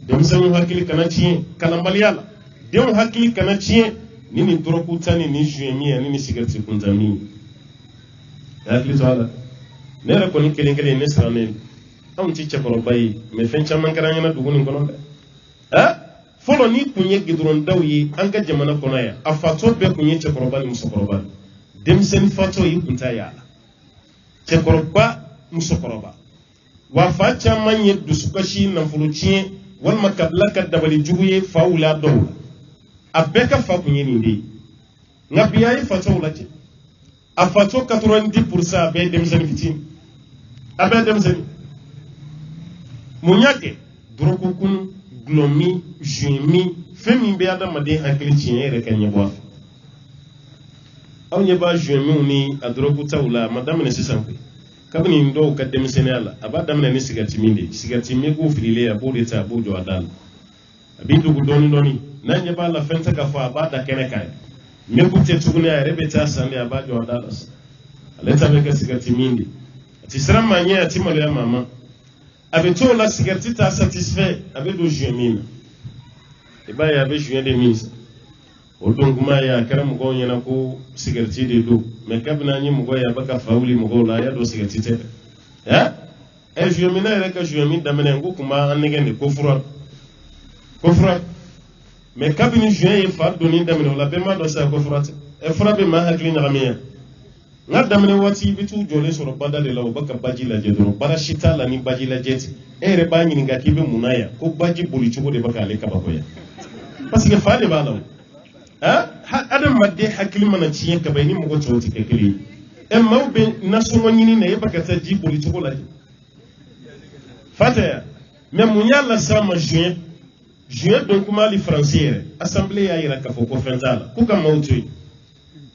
dem senu hakili kana ci kana mbal yalla dem hakili kana ci ni droku tani ni juemi ni sigarti kuntami hakili to ala ne ra ko ni kelen ne sranen am ci chakoro bay me fen chaman karanya na dugu ni kono folo ni kunye gidron dawi an ka jamana kono ya a fato be kunye cekoroba ni musokoroba demsen fato yi kunta ya cekoroba musokoroba wa fa chaman ye dusukashi na fuluci wal makabla ka dabali juguye faula daw abeka fa kunye ni ndi ngabiya yi fato lati a fato 90% be demsen fitin abe demsen munyake droku kun glomi juimi femi be adamade hakili tiye re kanye bwa aw nyeba juimi ni adroku tawla madame ne sisanko kabini ndo ka demsene ala abadam ne sigati mi go filile ya bode ta bojo adal abidu gudoni na nyeba la fenta ka fa abada kene kai me kutte tugune ya rebeta sande abajo adal aleta be ka sigati mindi tisram manye atimalo ya mama abeto la cigarette ta satisfait avec do juemina e ba ya be juin de mise o donc ma ya karam go nyana ko cigarette de do me kabna nyi mo ya baka fauli mo la ya do cigarette e juin mina yɛrɛ ka juin min daminɛ n ko kuma an nɛgɛ de ko fura mais kabini juin ye fa donni daminɛ o la bɛɛ m'a dɔn sisan ko fura tɛ fura bɛ maa hakili ɲagami yan n ka daminɛ waati i bɛ t'u jɔlen sɔrɔ bada de la u bɛ ka baji lajɛ dɔrɔn baara si t'a la ni baji lajɛ tɛ e yɛrɛ b'a ɲininka k'i bɛ mun na yan ko baji boli cogo de bɛ k'ale kabakoya parce que fa de b'a la o adamaden hakili mana tiɲɛ kaba ni mɔgɔ tɔw tɛ kɛ kelen ye maaw bɛ nasɔngɔ ɲini na e bɛ ka taa ji boli cogo lajɛ fa tɛ yan mais mun y'a las'a ma juin don kuma hali faransi yɛrɛ assemblée y'a jira k'a fɔ ko fɛn t'a la k'u ka maaw to yen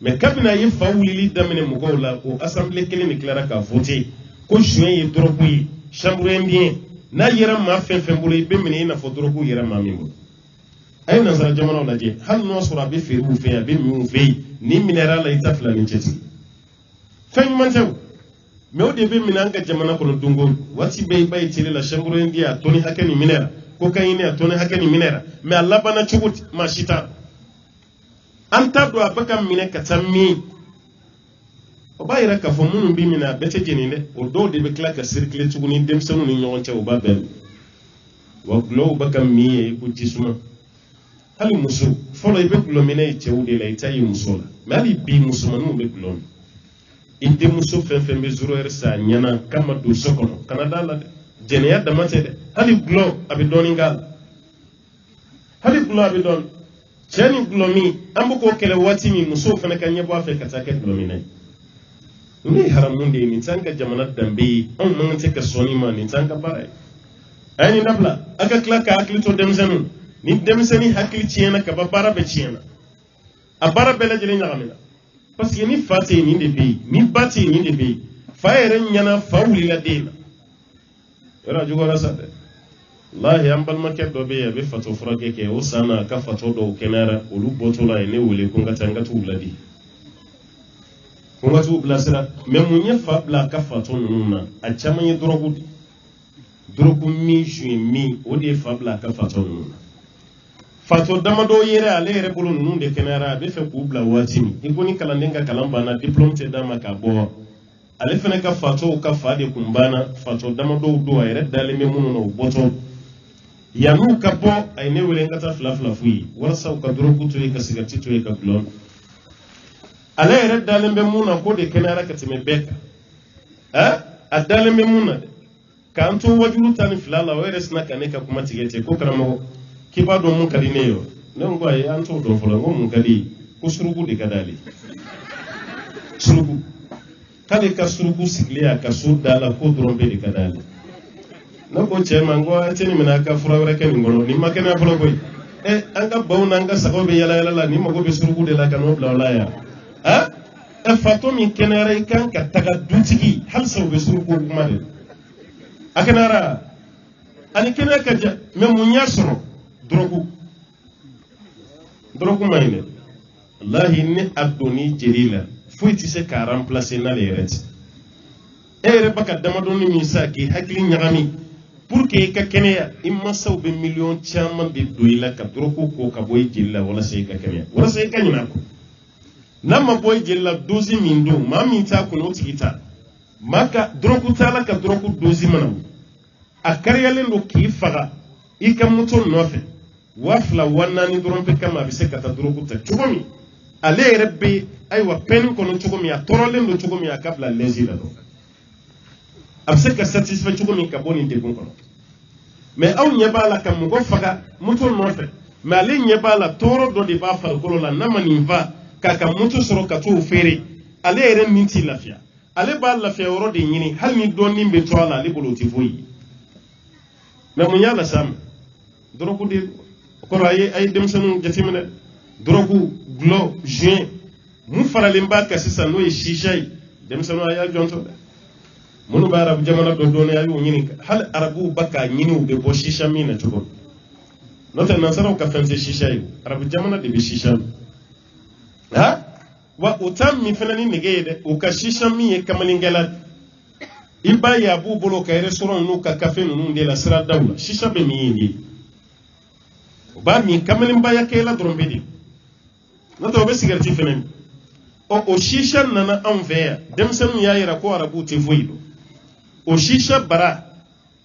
mais kabini a ye fa wulili daminɛ mɔgɔw la o assemblée kelen de tilara ka voter ko juin ye dɔrɔgu ye chambre indien n'a yɛrɛ maa fɛn fɛn bolo i bɛ minɛ i n'a fɔ dɔrɔgu yɛrɛ maa min bolo a ye nansara jamanaw lajɛ hali n'o sɔrɔ a bɛ feere u fɛ yen a bɛ min u fɛ yen ni minɛra la i ta fila ni cɛsiri fɛn ɲuman tɛ o mais o de bɛ minɛ an ka jamana kɔnɔ don o don waati bɛɛ i b'a ye télé la chambre indien a tɔni hakɛ nin minɛra cocaïne a tɔni hakɛ nin minɛra mais a labanna cogo maa si t'a an t'a dɔn a bɛ ka minɛ ka taa min o b'a yira k'a fɔ minnu bɛ minɛ a bɛɛ tɛ jeni dɛ o dɔw de bɛ tila ka circuler tuguni denmisɛnninw ni ɲɔgɔn cɛ o b'a bɛɛ wa gulɔw bɛ ka min ye ko jisuma hali muso fɔlɔ i bɛ gulɔ minɛ ye cɛw de la i t'a ye muso la mais hali bi musomaninw bɛ gulɔ min i denmuso fɛn fɛn bɛ 0 heure sa ɲɛna k'a ma don so kɔnɔ kana d'a la dɛ jɛnɛya dama tɛ dɛ hali gulɔ a bɛ dɔɔnin k'a la hali gulɔ a bɛ dɔɔnin cɛ ni gulɔ min an bɛ k'o kɛlɛ waati min musow fana ka ɲɛbɔ a fɛ ka taa kɛ gulɔ minɛ ye nin ye haramu de ye nin t'an ka jamana danbe ye anw man tɛ ka sɔnni ma nin t'an ka baara ye a ye nin dabila a ka tila ka hakili to denmisɛnninw ni denmisɛnnin hakili tiɲɛna kaba baara bɛɛ tiɲɛna a baara bɛɛ lajɛlen ɲagamina parce que ni fa tɛ yen nin de bɛ yen ni ba tɛ yen nin de bɛ yen fa yɛrɛ ɲɛna fa wulila den na yɔrɔ a juguyara sa dɛ wallahi an balimakɛ dɔ bɛ yen a bɛ fato furakɛ kɛ o san na a ka fato dɔw kɛnɛyara olu bɔtɔ la ye ne wele ko n ka taa n ka t'u ladi ko n ka t'u bilasira mais mun ye fa bila a ka fato ninnu na a caman ye dɔrɔgu de dɔrɔgu min suye min o de ye fa bila a ka fato ninnu na fato damadɔ yɛrɛ ale yɛrɛ bolo ninnu de kɛnɛyara a bɛ fɛ k'u bila waati min i ko ni kalanden ka kalan banna diplôme tɛ d'a ma k'a bɔ ale fana ka fatow ka fa de kun banna fato damadɔw don a yɛrɛ dalen bɛ minnu na o bɔtɔ yan'u ka bɔ a ye ne wele n ka taa fila f'u ye walasa u ka dɔrɔgu to yen ka sigarati to yen ka gulɔ ale yɛrɛ dalen bɛ mun na k'o de kɛnɛyara ka tɛmɛ bɛɛ kan a dalen bɛ mun na dɛ k'an to wajulu 12 la o yɛrɛ sina ka ne ka kuma tigɛ ten ko karamɔgɔ k'i b'a dɔn mun ka di ne ye ne ko ayi an t'o dɔn fɔlɔ n ko mun ka di ko suruku de ka d'ale suruku k'ale ka suruku sigilen a ka so da la ko dɔrɔn bɛ de ka d'ale ne ko cɛ ma n ko an tɛ nin minɛ a ka fura wɛrɛ kɛ nin kɔnɔ nin ma kɛnɛya fɔlɔ koyi an ka baw n'an ka sagaw bɛ yala yala la ni mago bɛ suruku de la ka n'o bila o la yan fatɔ min kɛnɛyara i kan ka taga dutigi halisa u bɛ suruku kuma de a kɛnɛyara ani kɛnɛya ka jan mais mun y'a sɔrɔ dɔrɔgu ma ɲi dɛ wallahi ni a donni jeli la foyi tɛ se k'a remplacer n'ale yɛrɛ tɛ e yɛrɛ bɛ ka damadɔni min sa k'i hakili ɲagami pour que i ka kɛnɛya i mansaw bɛ miliyɔn caman de don i la ka dɔrɔgu ko ka bɔ i jeli la walasa i ka kɛnɛya walasa i ka ɲinɛ a kɔ n'a ma bɔ i jeli la dosi min don maa min t'a kun o tigi ta maa ka dɔrɔgu t'a la ka dɔrɔgu dosi mana bɔ a kariyalen don k'i faga i ka moto nɔfɛ 2000 4000 dɔrɔn pe kama a bɛ se ka taa dɔrɔgu ta cogo min ale yɛrɛ bɛ ayiwa peine kɔnɔ cogo min a tɔɔrɔlen don cogo min a ka bila lɛnzi la dɔn a bɛ se ka satisfait cogo min ka bɔ nin degun kɔnɔ mais aw ɲɛ b'a la ka mɔgɔ faga moto nɔfɛ mais ale ɲɛ b'a la tɔɔrɔ dɔ de b'a farikolo la n'a ma nin fa k'a ka moto sɔrɔ ka t'o feere ale yɛrɛ nin t'i lafiya ale b'a lafiya yɔrɔ de ɲini hali ni dɔɔnin bɛ to a la ale bolo o tɛ foyi ye mais mun y'a las'a ma dɔrɔgu de kɔrɔ a ye denmisɛnninw jateminɛ dɔrɔgu gulɔ juin mun faralen b'a kan sisan n'o ye shisha ye denmisɛnninw a y'a jɔntɔ dɛ minnu bɛ arabu jamana dɔ dɔɔnin a y'o ɲini hali arabuw ba k'a ɲini u bɛ bɔ shisha min na cogo n'o tɛ nansaraw ka fɛn tɛ shisha ye arabu jamana de bɛ shisha wa o t'a min fana ni nege ye dɛ o ka shisha min ye kamalenkɛla i b'a ye a b'u bolo ka restaurant n'u ka café ninnu de la siradaw la shisha bɛ min ye de o b'a min kamalenbaya kɛ la dɔrɔn bɛ de n'o tɛ o bɛ sigarati fana min o shisha nana anw fɛ yan denmisɛnninw y'a jira ko arabuw tɛ foyi dɔn o shisha bara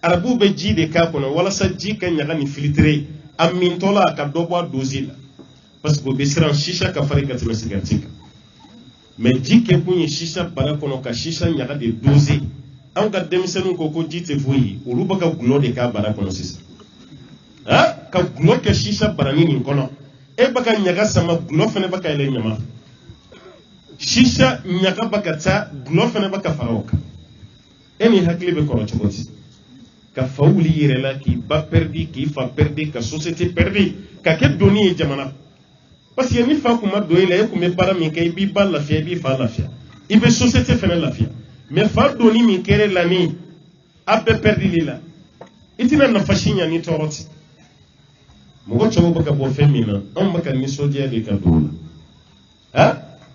arabu be ji de ka kono wala sa ji ka nyaga ni filtré am min tola ka do bo dosi la parce que be siran shisha ka fari ka teme cigarette mais ji ke kunyi shisha bara kono ka shisha nyaga de dosi an ka demisenu ko ko ji te foyi olu baka gulo de ka bara kono sisa ka gulo ke shisha barani ni kono e baka nyaga sama gulo fene baka ile nyama shisha nyaga baka ta gulo fene baka faroka eni hakli be kono choboti ka fawli yire la ki ba perdi ki fa perdi ka société perdi ka ke doni jamana parce que ni fa kuma do ile ko me para mi kay bi ba la fia bi fa la fia ibe société fene la fia mais fa doni mi kere la ni abbe perdi lila itina na fashinya ni toroti mugo chobo baka bo femina on baka ni sodia de ka dola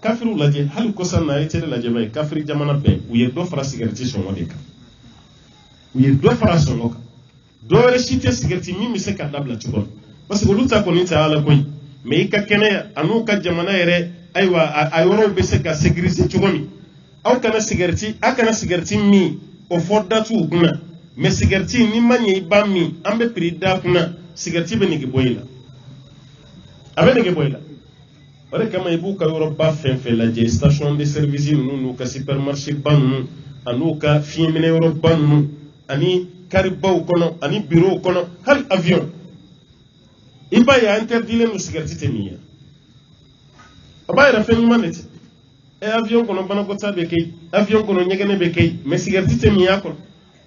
kafiru laje hal ko sanna ite laje bay kafiri jamana be uye do fara cigarette son wade ka uye do fara son ka do re cité cigarette mi se ka dabla ci bon parce que luta ko ni ta ala koy mais ka kene anu ka jamana yere aywa ay woro be se ka sécuriser ci gomi aw kana cigarette akana cigarette mi o fodda tu guna mais cigarette ni manye bammi ambe prix da kuna cigarette be ni ke boyla abe ni ke boyla wala kama ibuka Europa fenfe la je station de service nunu ka supermarché banu anuka fiemene Europa nunu ani karibaw kono ani bureau kono hal avion iba ya interdit le cigarette temia aba ya fenni manete e avion kono bana ko tabe kay avion kono nyegene be kay mais cigarette temia ko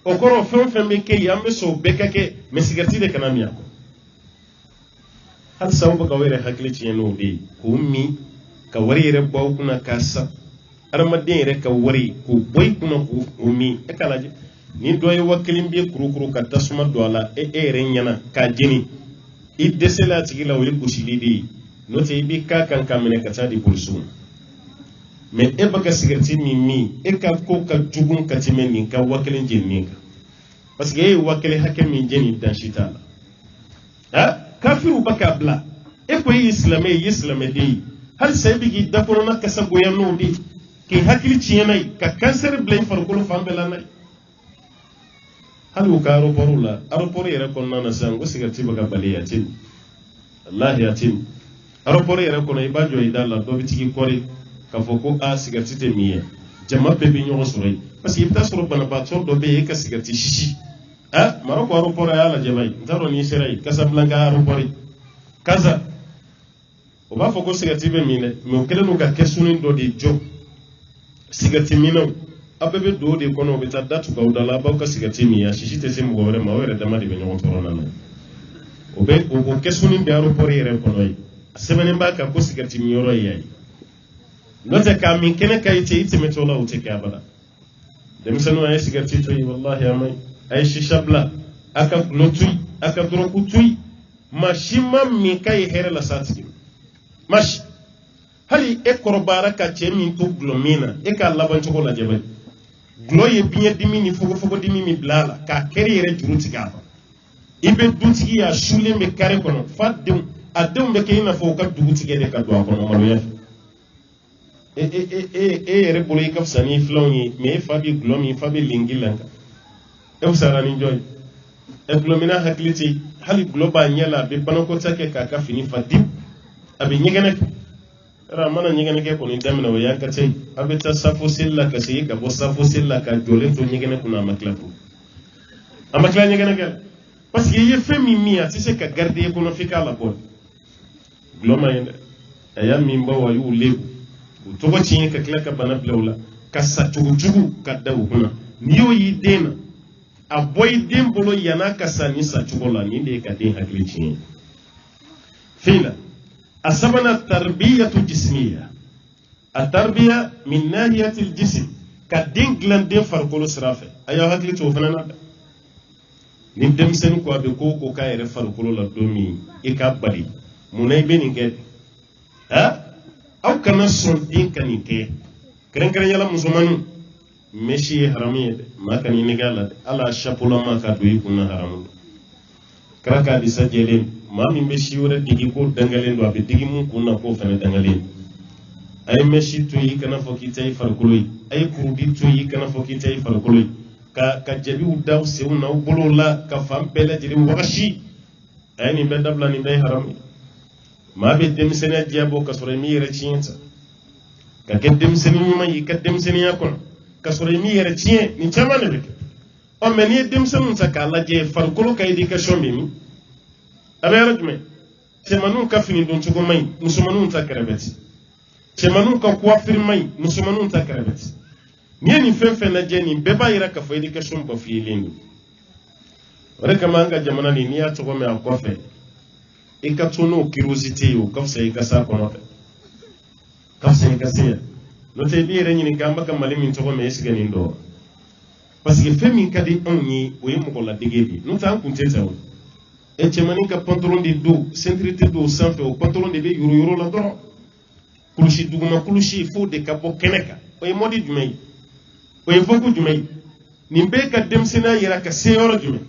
okoro fenfe be kay ambe so bekake mais cigarette de kanamia ko hal sabu ka wayre hakli ci yeno de ko ummi ka wari re baw kuna kasa armadin re ka wari ko boy kuna ko ummi e kala je ni doy wakilim bi kuru ka tasuma do ala e re nyana ka jeni i desela ci la wali busili di no te bi ka kan kamene ka tadi pulsu mais e baka cigarette mi e ka ko ka jugun ka timen ka wakilin jeni parce que e wakile hakemi jeni dan shitala kafiru baka bla e ko islame de hal sai bigi da kono na kasa goyan no de ke hakili ciyenai ka cancer blame farko fambela nai halu ka aeroporula aeroport yere kon nana sango sigarti baka bali ya tin wallahi ya tin aeroport yere kon ay bajo ay dalla do bitigi kori ka foko a sigarti te miye jama bebe nyogo surai parce que ibta suru bana ba to do be ka sigarti shishi maroko aeroport ya la jabay ndaro ni serai Casablanca aeroport kaza o ba foko sigarti be mine me o kele no ga kesunin do de jo sigarti mino abebe do de kono be ta datu ka udala ba ka sigarti mi ya shishi te sim gore ma were dama de be nyon torona na o be o kesunin be aeroport yere kono yi semene ba ka ko sigarti mi yoro yi note ka min kene kay te ite metola o te ka bada dem sanu ay sigarti to yi wallahi amay ay shishabla aka notui aka drokutui mashima mi kay here la satigi mash hali e korbara ka chemi to glomina e ka laban choko la jebe gloye biye dimini fogo dimimi blala ka kerire juruti gafa ibe duti ya shule me kare kono fadde adum be kayna fo ka duti gede ka do kono malu ya re bolo ka fsani flonyi me fabi glomi fabi lingilanga e usarani joy e glomina hakliti hali globa nyela be banako take ka ka fini fadib abi nyegene ramana nyegene ke ko ni damina wa yanka tay abi ta safo silla ka sey ka bo safo silla ka dolen to nyegene kuna maklapu amakla nyegene ke parce que ye femi mia ti se ka garder ko no fika la bon gloma yende ayam mi mbawa yu lebu to ko ci ka klaka bana blawla ka sa tugu ka daw kuna niyo yi dena a boy dem bolo yana ka sa ni sa tugo la ni de ka den hakli ci fina asabana tarbiyatu jismiya at-tarbiya min nahiyati al-jism ka den glande farkolo srafe ayo hakli to fanana ni dem sen ko be ko ka yere farkolo la domi e ka bari munay benin ke aw kana son din kanike kren yala musulmanu meshi haramiye ma kan ni gala ala shapula ma ka do yikuna haramu kraka di sajelen ma mi meshi wora digi ko dangalen do be digi mun kunna ko fane dangalen ay meshi to yi kana fo kitay farkuloy ay kurudi to yi kana fo kitay farkuloy ka jabi daw sew na bolo la ka fam bele jiri wagashi ay ni be dabla ni be haram ma be dem sene jabo ka sore mi yere cienta ka ke dem sene mi mai ka dem sene yakon ka sore mi yere cien ni chama ne be o men ni dem sene sa ka la je far kolo ka education mi abere jume cemanun ka fini don cogo mai musumanun ta karabeti cemanun ka kuwa firmai musumanun ta karabeti ni ni fɛn na je ni bɛɛ b'a yira ka fɔ education ba filen do o de kama an ka jamana ni y'a cogo min a kɔfɛ i ka to n'o curiosité ye o ka fisa i ka s'a kɔnɔ fɛ ka fisa i ka se yan n'o tɛ i b'i yɛrɛ ɲininka an bɛ ka Mali min cogo min est-ce que nin dɔn parce que fɛn min ka di anw ye o ye mɔgɔ ladege de ye n'o tɛ an kun tɛ ten o e cɛmanin ka pantalon de don ceinture tɛ don o sanfɛ o pantalon de bɛ yoro la dɔrɔn kulusi duguma kulusi fo de ka bɔ kɛnɛ kan o ye mɔdi jumɛn ye o ye fɔku jumɛn ye nin bɛɛ ka denmisɛnniya yira ka se yɔrɔ jumɛn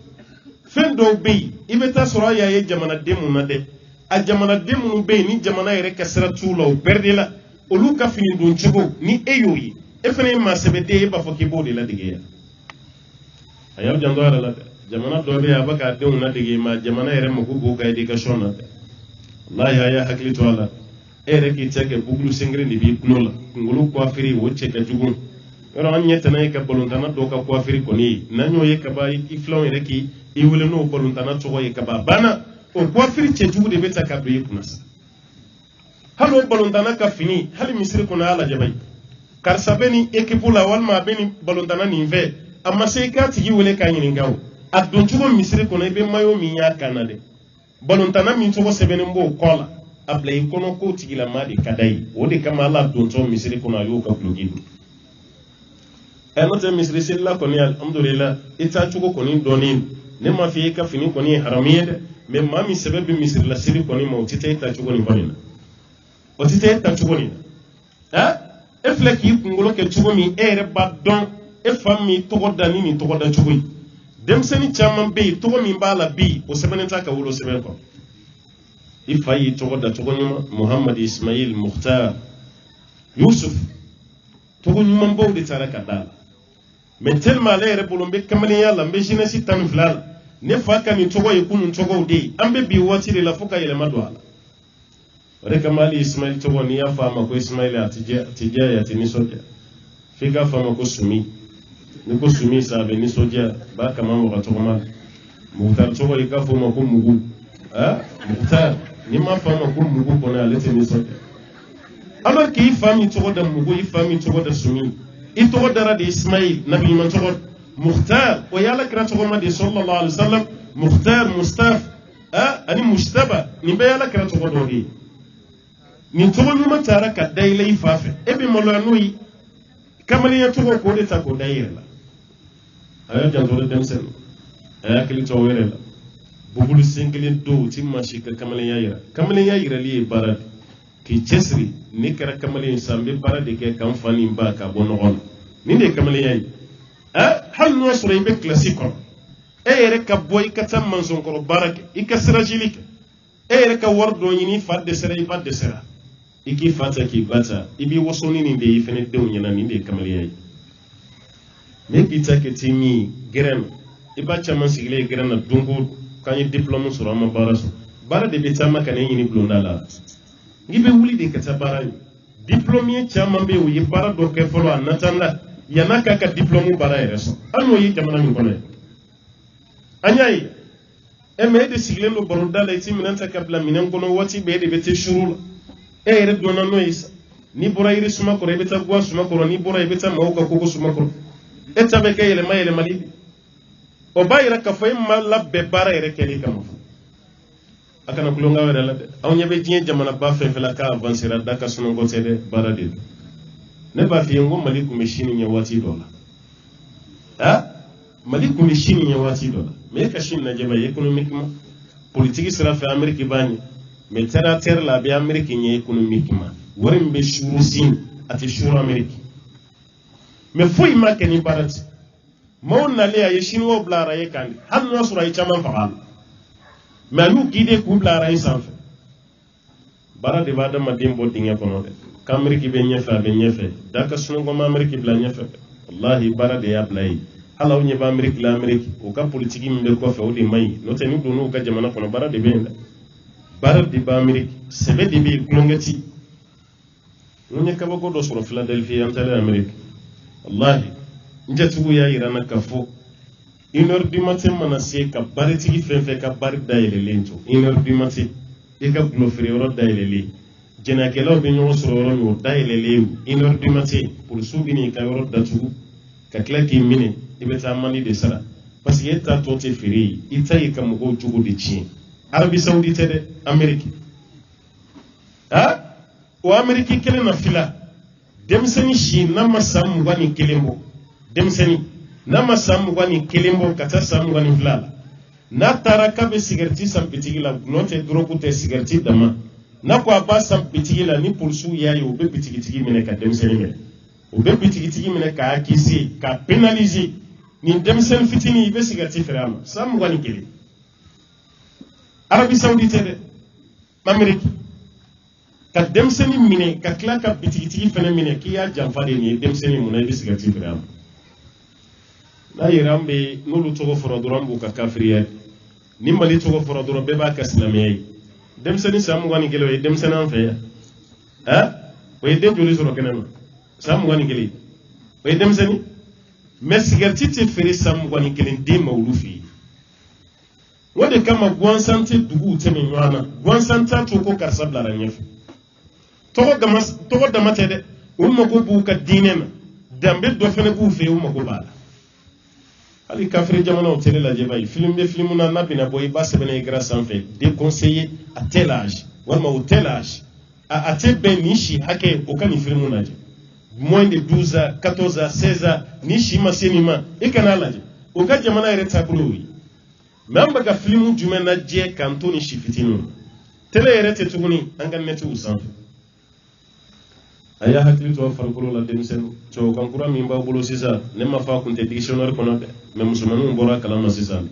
fɛn dɔw bɛ yen i bɛ taa sɔrɔ a y'a ye jamanaden mun na dɛ a jamanaden minnu bɛ yen ni jamana yɛrɛ ka sira t'u la o bɛɛ de la olu ka fini don cogo ni e y'o ye e fana ye maa sɛbɛden ye e b'a fɔ k'i b'o de ladege yan a y'aw janto a yɛrɛ la dɛ jamana dɔ bɛ yen a bɛ k'a denw ladege ma jamana yɛrɛ mako b'o ka éducation na dɛ walahi a y'a hakili to a la e yɛrɛ k'i cɛ kɛ bugulu sengere de b'i kulo la kunkolo coiffure o cɛ ka jugu yɔrɔ an ɲɛ tɛna ye ka balontana dɔw ka coiffure kɔni ye n'an y'o ye ka ban i filanw yɛrɛ k'i wele n'o balontana tɔgɔ ye ka ban banna o coiffure cɛjugu de bɛ ta ka don i kunna sa hali o balontana ka fini hali misiri kɔnɔ a y'a lajɛ bayi karisa bɛ nin équipe la walima a bɛ nin balontana nin fɛ a ma se i k'a tigi wele k'a ɲininka o a don cogo misiri kɔnɔ i bɛ maillot min y'a kan na dɛ balontana min cogo sɛbɛnnen b'o kɔ la a bila i kɔnɔ k'o tigilama de ka d'a ye o de kama ala dontɔ misiri kɔnɔ a y'o ka guloki don n'o tɛ misiri selila kɔni alhamdulillah i taa cogo kɔni dɔɔnin ne ma f'i ye ka fini kɔni ye haramu ye dɛ mais maa min sɛbɛn bɛ misiri la seli kɔni ma o tɛ taa i ta cogo nin kɔni na o tɛ taa i ta cogo nin na e filɛ k'i kunkolo kɛ cogo min e yɛrɛ b'a dɔn e fa min tɔgɔ da ni nin tɔgɔ da cogo ye denmisɛnnin caman bɛ yen tɔgɔ min b'a la bi o sɛbɛnnen t'a ka wolo sɛbɛn kɔnɔ i fa y'i tɔgɔ da tɔgɔ ɲuman Muhammad Ismail Mukhtar Yusuf tɔgɔ ɲumanbaw de taara ka d'a la mais tellement ale yɛrɛ bolo n bɛ kamalenya la n bɛ jeunesse 12 la ne fa ka nin tɔgɔ ye kunun tɔgɔw de ye an bɛ bi waati de la fo ka yɛlɛma don a la o de kama hali Ismail tɔgɔ n'i y'a fɔ a ma ko Ismail a tɛ diya a tɛ nisɔndiya f'i k'a fɔ a ma ko Sumi ni ko Sumi sa a bɛ nisɔndiya b'a kama mɔgɔ tɔgɔma la Mukhtar tɔgɔ i k'a fɔ o ma ko Mugu Mukhtar n'i m'a fɔ a ma ko Mugu kɔni ale tɛ nisɔndiya alors que i fa min tɔgɔ da Mugu i fa min tɔgɔ da Sumi i tɔgɔ dara de Ismail nabi ɲuman tɔgɔ Mukhtar o ye Alakira tɔgɔ ma de sallallahu alaihi wa sallam Mukhtar Mustaf ani Mujtaba nin bɛɛ ye Alakira tɔgɔ dɔ de ye nin tɔgɔ ɲuman taara ka da i la i fa fɛ e bɛ maloya n'o ye kamalenya tɔgɔ k'o de ta k'o da i yɛrɛ la a y'a janto denmisɛnnin a y'a hakili to o yɛrɛ la bubulu sen kelen don o ti maa si ka kamalenya yira kamalenya yirali ye baara de k'i cɛsiri ne kɛra kamalen sa n bɛ baara de kɛ k'an fa ni n ba ka bɔ ɲɔgɔn na nin de ye kamalenya ye hali n'o sɔrɔ i bɛ kilasi kɔnɔ e yɛrɛ ka bɔ i ka taa mansɔnkɔrɔ baara kɛ i ka sirajili kɛ e yɛrɛ ka wari dɔ ɲini i fa dɛsɛra i ba dɛsɛra i k'i fa ta k'i ba ta i b'i waso ni nin de ye i fɛnɛ denw ɲɛna nin de ye kamalenya ye mais k'i ta kɛ ti min gɛrɛn na i ba caman sigilen ye gɛrɛn na don ko k'an ye diplôme sɔrɔ an ma baara sɔrɔ baara de bɛ taama ka ne ɲini bulonda la i bɛ wuli de ka taa baara ye diplôme caman bɛ yen u ye baara dɔ kɛ fɔlɔ a natan la yan'a k'a ka diplôme baara yɛrɛ sɔrɔ hali n'o ye jamana min kɔnɔ ye an y'a ye mais e de sigilen don baroda la i ti minɛn ta ka bila minɛn kɔnɔ waati bɛɛ e de bɛ te suru la e yɛrɛ dɔnna n'o ye sa n'i bɔra yiri suma kɔrɔ i bɛ taa guwa suma kɔrɔ n'i bɔra i bɛ taa maaw ka koko suma kɔrɔ e ta bɛ kɛ yɛlɛma yɛlɛmali de o b'a yira k'a fɔ e ma labɛn baara yɛrɛ kɛli kama a kana kulonga wɛrɛ la dɛ anw ɲɛ bɛ diɲɛ jamanaba fɛn fɛn la k'a avancera da ka sunɔgɔ tɛ dɛ baara de don ne b'a f'i ye n ko Mali tun bɛ sini ɲɛ waati dɔ la Mali tun bɛ sini ɲɛ waati dɔ la mais e ka sini lajɛ ba économiquement politique sira fɛ Amérique b'a ɲɛ mais terre à terre la a bɛ Amérique ɲɛ économiquement wari min bɛ suuru Sini a tɛ suuru Amérique mais foyi ma kɛ ni baara tɛ maaw nalen a ye Chinois bila araye kan hali n'o y'a sɔrɔ a ye caman faga a la mais a y'u guider k'u bila araye sanfɛ baara de b'a adamaden bɔ dingɛ kɔnɔ dɛ k'Amérique bɛ ɲɛfɛ a bɛ ɲɛfɛ da ka sunɔgɔ ma Amérique bila ɲɛfɛ wallahi baara de y'a bila ye halaw ɲɛ bɛ Amérique la Amérique o ka politique min bɛ kɔfɛ o de man ɲi n'o tɛ ni donn'u ka jamana kɔnɔ baara de bɛ yen dɛ baara de bɛ Amérique sɛbɛ de bɛ yen kulonkɛ ti n ye kabako dɔ sɔrɔ Philadelphie an taalen Amérique wallahi n jatigiw y'a yira n na k'a fɔ 1h du matin mana se ka baritigi fɛn fɛn ka bari dayɛlɛlen to 1h du matin i ka gulo feere yɔrɔ dayɛlɛlen jɛnɛkɛlaw bɛ ɲɔgɔn sɔrɔ yɔrɔ min o dayɛlɛlen 1h du matin polisiw bɛ n'i ka yɔrɔ datugu ka tila k'i minɛ i bɛ taa mandi de sara parce que e ta tɔ tɛ feere ye i ta ye ka mɔgɔw jogo de tiɲɛ Arabie Saoudite dɛ Amérique o Amérique kelen na fila denmisɛnnin si n'a ma san 21 bɔ denmisɛnnin n'a ma san 21 bɔ ka taa san 22 la n'a taara k'a bɛ sigarɛti san bitigi la n'o tɛ dɔrɔgu tɛ sigarɛti dama n'a ko a b'a san bitigi la ni polisiw y'a ye u bɛ bitigitigi minɛ ka denmisɛnnin minɛ u bɛ bitigitigi minɛ k'a accuser k'a pénaliser nin denmisɛnnin fitinin i bɛ sigarɛti feere a ma san 21 Arabie Saoudite dɛ Amérique ka denmisɛnnin minɛ ka tila ka bitigitigi fana minɛ k'i y'a janfa de nin ye denmisɛnnin mun na i bɛ sigarɛti feere a ma n'a yɛrɛ an bɛ n'olu tɔgɔ fɔra dɔrɔn an b'u ka kafiriya ni Mali tɔgɔ fɔra dɔrɔn bɛɛ b'a ka silamɛya ye denmisɛnnin san 21 o ye denmisɛnnin an fɛ yan o ye den joli sɔrɔ kɛnɛ ma san 21 o ye denmisɛnnin mais sigarɛti tɛ feere san 21 den ma olu fɛ yen o de kama gansan tɛ duguw tɛmɛ ɲɔgɔn na gansan t'a to ko karisa bilara ɲɛfɛ tɔgɔ dama tɛ dɛ u mago b'u ka diinɛ na danbe dɔ fana b'u fɛ yen u mago b'a la hali kafiri jamanaw tɛlɛ lajɛ b'a ye film bɛ film na n'a bɛna bɔ i b'a sɛbɛn écran sanfɛ déconseillé à tel âge walima au tel âge a tɛ bɛn nin si hakɛ o ka nin film lajɛ moins de 12 ans 14 ans 16 ans ni si ma se nin ma i kana lajɛ o ka jamana yɛrɛ taabolo ye mais an bɛ ka film jumɛn lajɛ k'an to ni si fitininw télé yɛrɛ tɛ tuguni an ka netiw sanfɛ a y'a hakili to a farikolo la denmisɛnnin tubabukan kura min b'a bolo sisan ne ma fɔ a kun tɛ dictionnaire kɔnɔ dɛ mais musomaninw bɔra a kalama sisan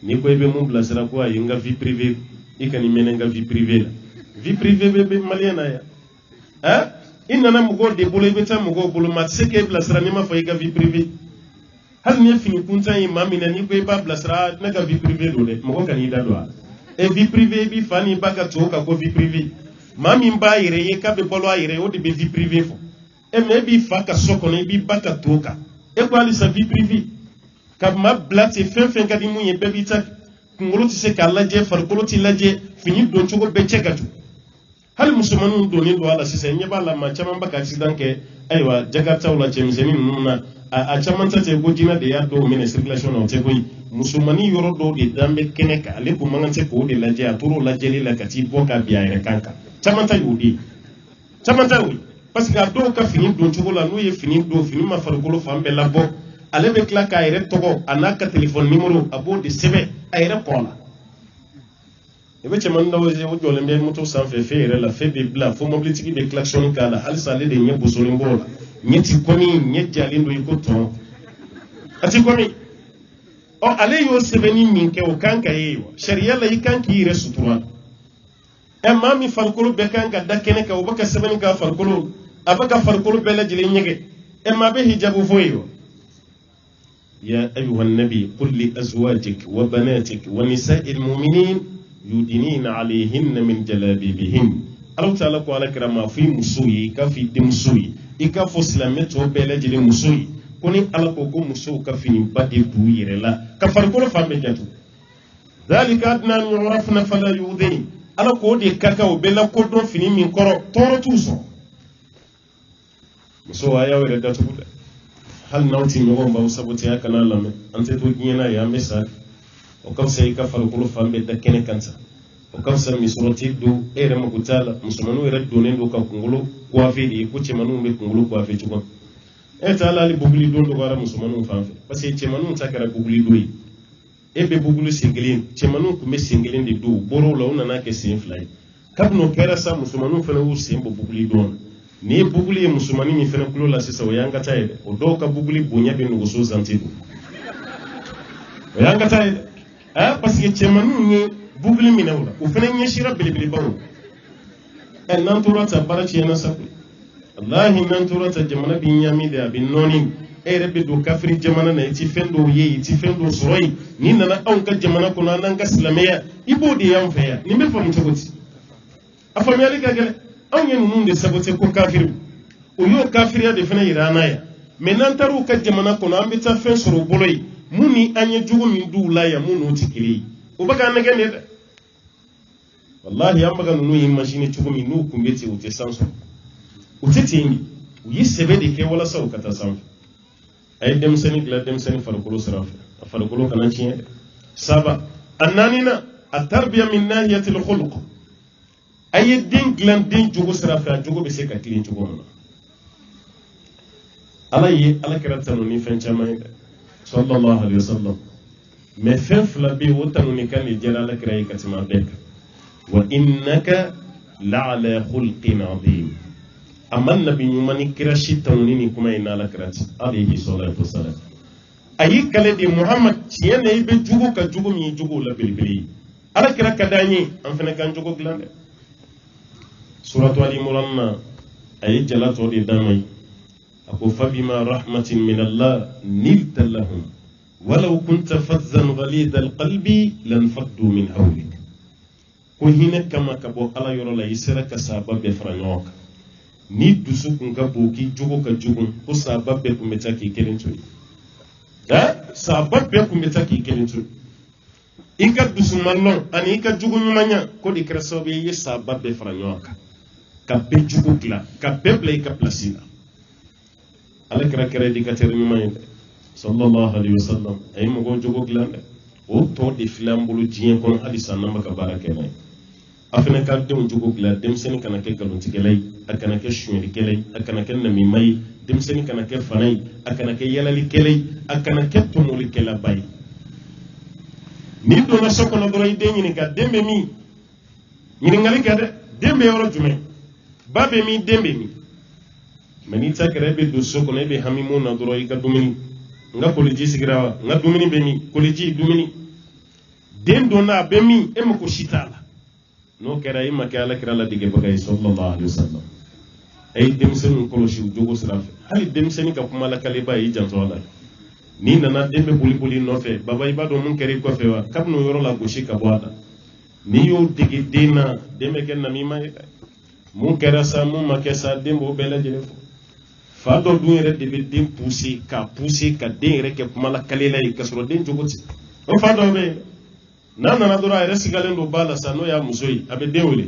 n'i ko i bɛ mun bilasira ko ayi n ka vie privée i ka nin mɛnɛ n ka vie privée la vie privée bɛ maliyɛn na yan i nana mɔgɔw de bolo i bɛ taa mɔgɔw bolo maa tɛ se k'e bilasira n'i ma fɔ i ka vie privée hali ni ye fini kuntan ye maa min na n'i ko i b'a bilasira ne ka vie privée don dɛ mɔgɔ ka n'i da don a la vie privée i b'i fa n'i ba ka to ka ko vie privée maa min b'a yɛrɛ ye k'a bɛ balo a yɛrɛ ye o de bɛ vie privée fɔ mais e b'i fa ka so kɔnɔ i b'i ba ka to kan e ko halisa vie privée ka maa bila ten fɛn fɛn ka di mun ye bɛɛ b'i ta kunkolo tɛ se k'a lajɛ farikolo tɛ lajɛ fini don cogo bɛɛ cɛ ka jugu hali musomaninw donnen don a la sisan ɲɛ b'a la maa caman bɛ ka accident kɛ ayiwa jakartaw la cɛmisɛnnin ninnu na a caman ta tɛ ko jinɛ de y'a dɔw minɛ circulation na o tɛ koyi musomanin yɔrɔ dɔw de dan bɛ kɛnɛ kan ale ko man kan tɛ k'o de lajɛ a tor'o lajɛli la ka t'i bɔ ka bin a yɛrɛ kan caman ta y'o de ye caman ta y'o ye parce que a dɔw ka fini don cogo la n'u ye fini don fini ma farikolo fan bɛɛ labɔ ale bɛ tila k'a yɛrɛ tɔgɔ a n'a ka téléphone numéro a b'o de sɛbɛn a yɛrɛ kɔ la i bɛ cɛmanin dɔw ye o jɔlen bɛ moto sanfɛ fɛ yɛrɛ la fɛn bɛ bila fo mobilitigi bɛ klaxon k'a la halisa ale de ɲɛ bosolen b'o la ɲɛ ti kɔmi ɲɛ jalen don i ko tɔn a ti kɔmi ale y'o sɛbɛnni min kɛ o kan ka ye wa sariya la i kan k'i yɛrɛ sutura maa min farikolo bɛɛ kan ka da kɛnɛ kan o bɛ ka sɛbɛnni k'a farikolo a bɛ ka farikolo bɛɛ lajɛlen ɲɛgɛ maa bɛ hijabu fɔ ye wa ya ayyuha nabi qul li azwajik wa banatik wa nisa'il mu'minin yudinina alayhinna min jalabibihin Allah ta'ala ko ala kira ma fi muso ye ka fi denmuso ye i ka fɔ silamɛ tɔw bɛɛ lajɛlen muso ye ko ni ala ko ko musow ka fini ba de b'u yɛrɛ la ka farikolo fan bɛɛ jatu dhalika adna an yu'rafna fala yu'dhain ala ko de ka kan o bɛɛ la kodɔn fini min kɔrɔ tɔɔrɔ t'u sɔrɔ muso a y'aw yɛrɛ datugu dɛ hali n'aw tɛ ɲɔgɔn baw sabutiya kana lamɛn an tɛ to diɲɛ na yan an bɛ sa o ka fisa i ka farikolo fan bɛɛ da kɛnɛ kan sa o ka fisa misɔrɔ tɛ don e yɛrɛ mako t'a la musomaninw yɛrɛ donnen don ka kunkolo coiffé de ye ko cɛmaninw bɛ kunkolo coiffé cogo e t'a la hali buguli don dɔgɔyara musomaninw fan fɛ parce que cɛmaninw ta kɛra buguli don ye e bɛ buguli sen kelen cɛmaninw tun bɛ sen kelen de don u bɔra o la u nana kɛ sen fila ye kabini o kɛra sa musomaninw fana y'u sen bɔ buguli don na ni ye buguli ye musomanin min fana tulo la sisan o y'an ka taa ye dɛ o dɔw ka buguli bonya bɛ nɔgɔso zanti don o y'an ka taa ye dɛ parce que cɛmaninw ye buguli minɛ o la o fana ɲɛsira belebelebaw n'an tora ta baara tiɲɛna sa koyi walahi n'an tora ta jamana bɛ ɲami de a bɛ nɔɔni rebe do kafiri jamana na iti fendo ye iti fendo soroi ni nana an ka jamana kono anan ka islameya ibo de yan feya ni me famu togoti afami ali ka gele an yenu nun de sabote ko kafiri o yo kafiriya de fana irana ya menan taru ka jamana kono an bita fen soro boloi muni anye jugo min du la ya munu tikiri o baka na gene de wallahi an baka nunu yin machine jugo min nu kumbeti o te sanso o te tingi o yi sebe de ke wala sa o kata sanso ay dem seni gla dem seni farqulu sarafa farqulu kana ci saba annanina at-tarbiya min nahiyati al-khuluq ay din glan din jugo sarafa jugo be se ka tilin jugo na alaye alakiratanu ni fen chamay sallallahu alaihi wasallam me fen fla bi wotanu ni kan ni jara la kiray katima bek wa innaka la'ala khulqin azim amma nabi nyumani kira shitanu ni kuma ina la kirati alayhi salatu wassalam ayi kale di muhammad ciyane be jugo ka jugo mi jugo la bilbili ala kira kadani an fene kan jugo glande suratu ali imran ayi jalato di damay ako fabima rahmatin min allah nilta lahum walau kunta fazzan ghalid alqalbi lan faddu min hawlik ko hina kama kabo ala yoro la yisra ka sabab be franyoka ni dusu kun ka boki jugo ka jugun ko sababbe ku meta ki kelin tuni sababbe ku meta ki kelin tuni ika dusu mallon ani ika jugo nyumanya ko di kreso be yi sababbe franyoka ka be jugo kla ka be play ka plasina ala kra kra di ka ter nyumanya sallallahu alaihi wasallam ay mo go jugo kla o to di flambulu jien kon hadisa namba ka barake nay afina ka dem jugo kla dem sen kana ke galon tigelay akana ke shuri kelay akana ke nami mai dem sen kana ke fanay akana ke yalali kelay akana ke tumuli kela bay ni do na sokono do ray de ni ka dembe mi ni ngali ka de dembe yoro jume babe mi dembe mi mani ta krebe do sokono be hamimu na do ray ka dumini nga koleji sigrawa nga dumini be mi koleji dumini den do na be mi e mako shitala no kera ima ke ala kira la dige bagay sallallahu alaihi wasallam ay demsen ko lo shi jogo srafe hali demsen ka kuma la kaliba yi janto wala ni nana dembe buli no fe baba ibado mun keri ko fe wa kabno yoro la goshi ka boada ni yo dige dina dembe ken na mi may mun kera sa mun makesa dembo bela jele fo fa do du yere de dem pousser ka den yere ke kuma la kalila yi kasro den jogo ti o fa do be nana dora ay resigalen do bala sa no ya musoi abe dewle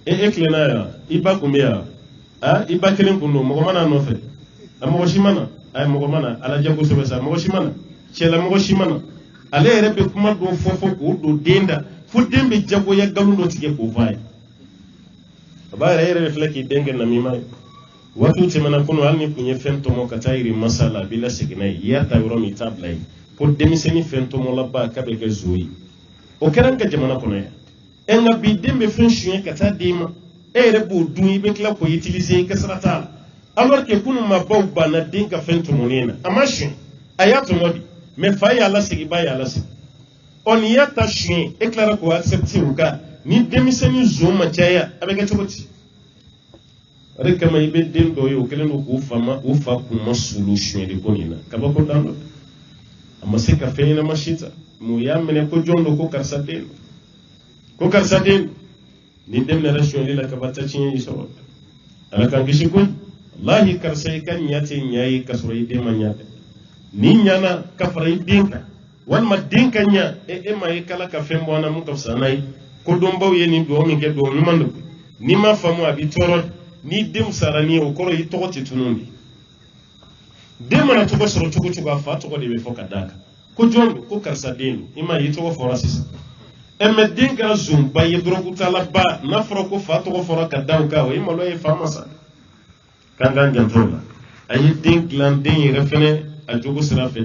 eklena ya iba kumia iba kelen kuno mo mana no fe amo shimana ay mo mana ala jago so sa mo shimana chela mo shimana ale rebe kuma do fofo ko do denda fu dembe jago ya galundo tige ko fay ba rebe flaki denge na mi may watu temana kuno alni kunye fento mo katairi masala bila signay ya tawro mi tablay pour demiseni fento mo labba kabe ga zoyi o keran ka jamana kono ya en bi dembe function kata dima rebu dun be kla ko utiliser kasrata alors que kunu ma bawba na dinka fento monena amashin ayato modi me faya la sigi ba ya la sigi on yata shin e klara ko accepter uka ni demiseni zoma chaya abega choboti reka mai be den do yo kelen ko fama o fa ku masolution de konina kaba ko dano amma se ka feyina mashita mu ya mene ko jondo ko karsaden ni dem na rashin lila ka bata cin yi sawa ala kan gishi ko wallahi karsai kan yate nyayi kasrai de manya ni nyana kafrai dinka wan ma dinka nya mai kala ka fembo na mun kafsanai ko don bawye ni do mi ke do mi mando ni ma famu abi toro ni dem sarani o koro yi to tunundi dem na to ko soro chugo afa to ko de be fokadaka ko jondo ko karsaden ima yi to forasis emme dinka zum ba yedroku talaba na froko fato ko foraka dawka o ima lo e famasa kanga njantola ayi dink landin refene a jogo sira fe